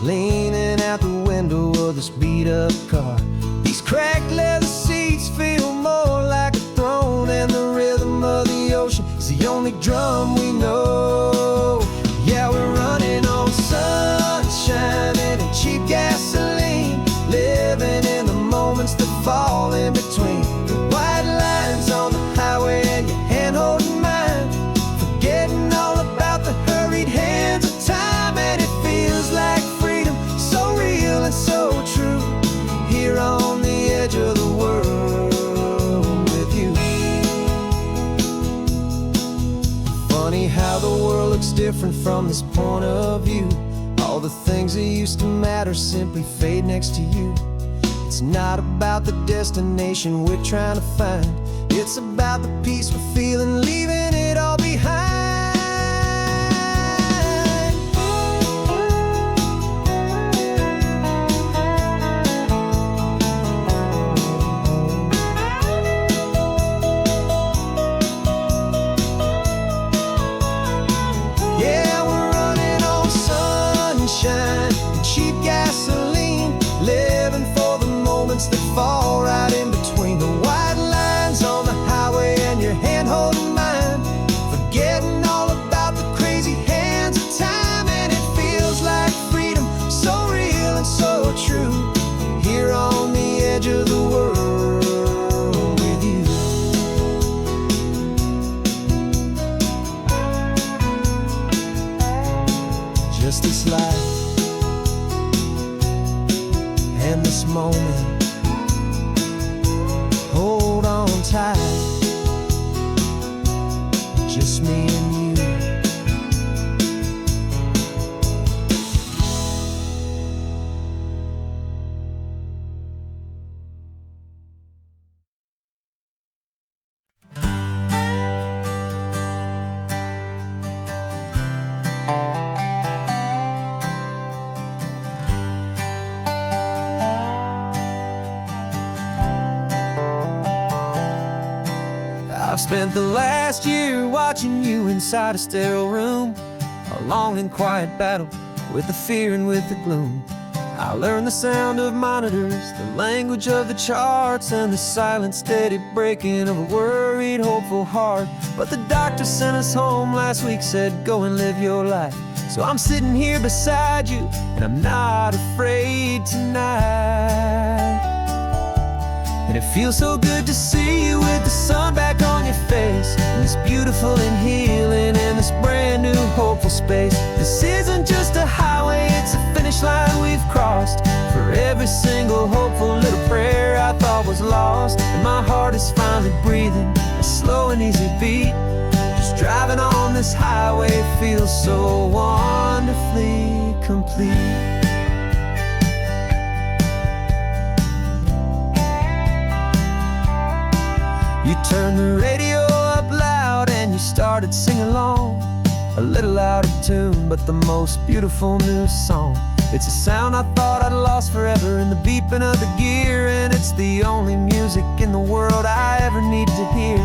leaning out the window of this beat-up car. These cracked leather seats feel more like a throne, and the rhythm of the ocean is the only drum we know. Yeah, we're running on sunshine and cheap gasoline, living in the moments that fall in between the white lines on the highway and your hand holding mine, forgetting all about the hurried hands of time. And it feels like freedom, so real and so true, here on the edge of the world with you. Funny how the world looks different from this point of view. All the things that used to matter simply fade next to you. It's not about the destination we're trying to find, it's about the peace we're feeling, leaving it all behind. Yeah, we're running on sunshine and cheap gasoline, living for the moments that fall right in between the white lines on the highway and your hand holding mine, forgetting all about the crazy hands of time. And it feels like freedom, so real and so true, here on the edge of the world with you. Just this life and this moment, hold on tight, just me and you. I've spent the last year watching you inside a sterile room, a long and quiet battle with the fear and with the gloom. I learned the sound of monitors, the language of the charts, and the silent, steady breaking of a worried, hopeful heart. But the doctor sent us home last week, said, go and live your life. So I'm sitting here beside you, and I'm not afraid tonight. And it feels so good to see you with the sun back on your face, and this beautiful and healing in this brand new hopeful space. This isn't just a highway, it's a finish line we've crossed. For every single hopeful little prayer I thought was lost, and my heart is finally breathing a slow and easy beat. Just driving on this highway feels so wonderfully complete. You turned the radio up loud and you started singing along, a little out of tune, but the most beautiful new song. It's a sound I thought I'd lost forever in the beeping of the gear, and it's the only music in the world I ever need to hear.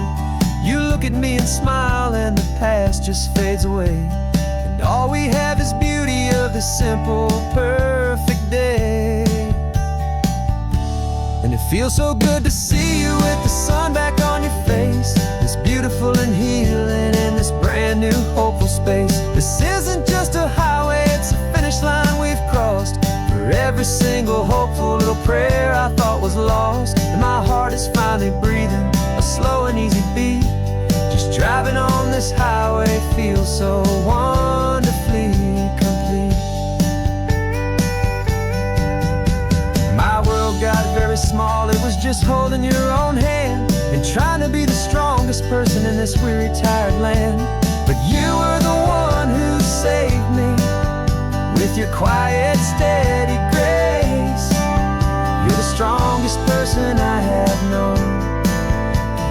You look at me and smile, and the past just fades away, and all we have is beauty of this simple, perfect day. And it feels so good to see you with the sun back on your face, this beautiful and healing in this brand new hopeful space. This isn't just a highway, it's a finish line we've crossed. For every single hopeful little prayer I thought was lost, and my heart is finally breathing a slow and easy beat. Just driving on this highway feels so wonderfully complete. My world got very small, it was just holding your own hand and trying to be the strongest person in this weary, tired land. But you were the one who saved me with your quiet, steady grace. You're the strongest person I have known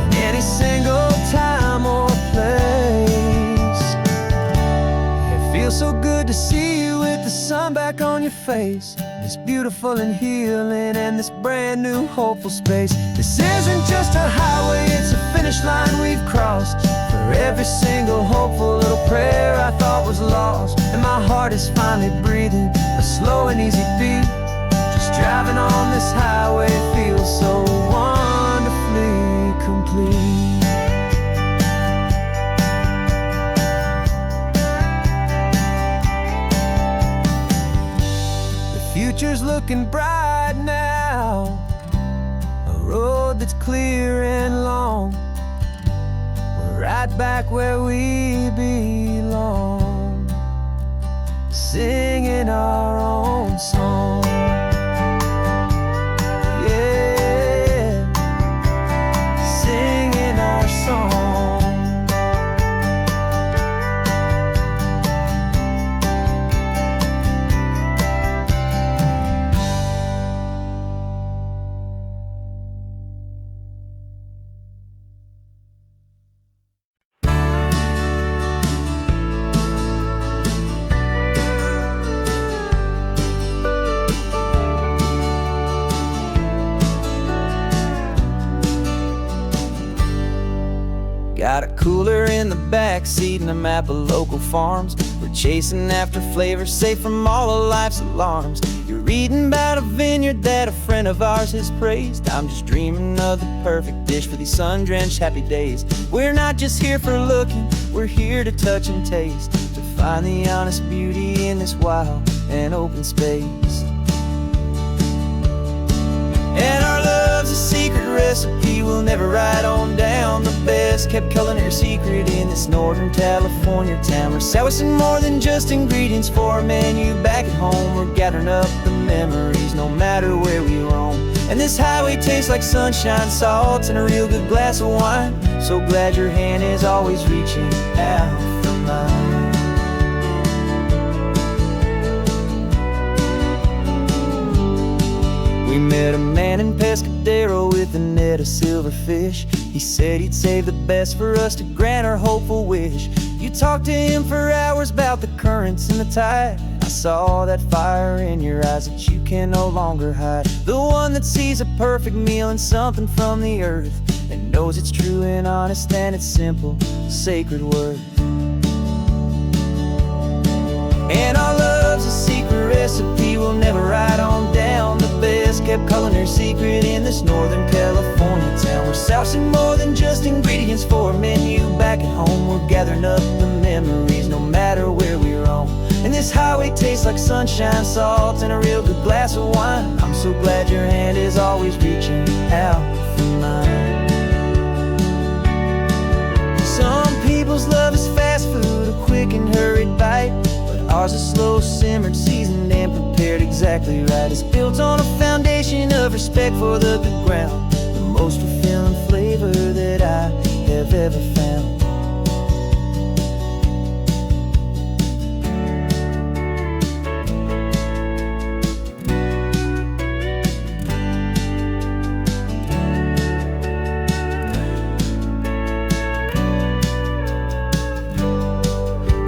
in any single time or place. It feels so good to see you with the sun back on your face, this beautiful and healing and this brand new hopeful space. This isn't just a highway, it's a finish line we've crossed. For every single hopeful little prayer I thought was lost, and my heart is finally breathing a slow and easy beat. Just driving on this highway feels so wonderfully complete. Future's looking bright now, a road that's clear and long. We're right back where we belong, singing our own song. Yeah, singing our song. Got a cooler in the back seat and a map of local farms. We're chasing after flavors safe from all of life's alarms. You're reading about a vineyard that a friend of ours has praised. I'm just dreaming of the perfect dish for these sun-drenched happy days. We're not just here for looking, we're here to touch and taste, to find the honest beauty in this wild and open space. And our love's a secret recipe we'll never write on down. The best kept culinary secret in this Northern California town. We're sourcing more than just ingredients for a menu back at home. We're gathering up the memories no matter where we roam. And this highway tastes like sunshine, salt, and a real good glass of wine. So glad your hand is always reaching out for mine. We met a man in Pescadero with a net of silverfish. He said he'd save the best for us to grant our hopeful wish. You talked to him for hours about the currents and the tide. I saw that fire in your eyes that you can no longer hide. The one that sees a perfect meal in something from the earth, and knows it's true and honest and it's simple, sacred worth. And our love's a secret recipe we'll never write on down. The best kept culinary secret in this Northern California town. We're sourcing more than just ingredients for a menu. Back at home, we're gathering up the memories, no matter where we roam. And this highway tastes like sunshine, salt, and a real good glass of wine. I'm so glad your hand is always reaching out for mine. Some people's love is fast food, a quick and hurried bite, but ours is slow simmered, seasoned, and prepared exactly right. It's built on a foundation of respect for the good ground, the most fulfilling flavor that I have ever found.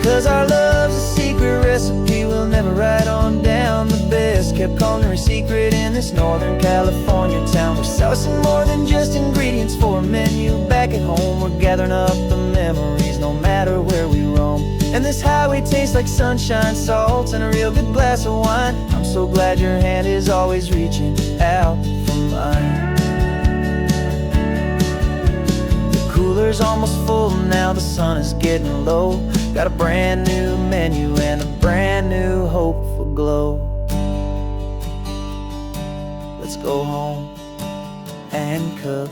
'Cause our love's a secret recipe we'll never write on down. The best kept culinary secret in this Northern California town. We're sourcing more than just ingredients for a menu. Back at home, we're gathering up the memories, no matter where we roam. And this highway tastes like sunshine, salt, and a real good glass of wine. I'm so glad your hand is always reaching out for mine. Cooler's almost full now, the sun is getting low. Got a brand new menu and a brand new hopeful glow. Let's go home and cook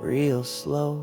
real slow.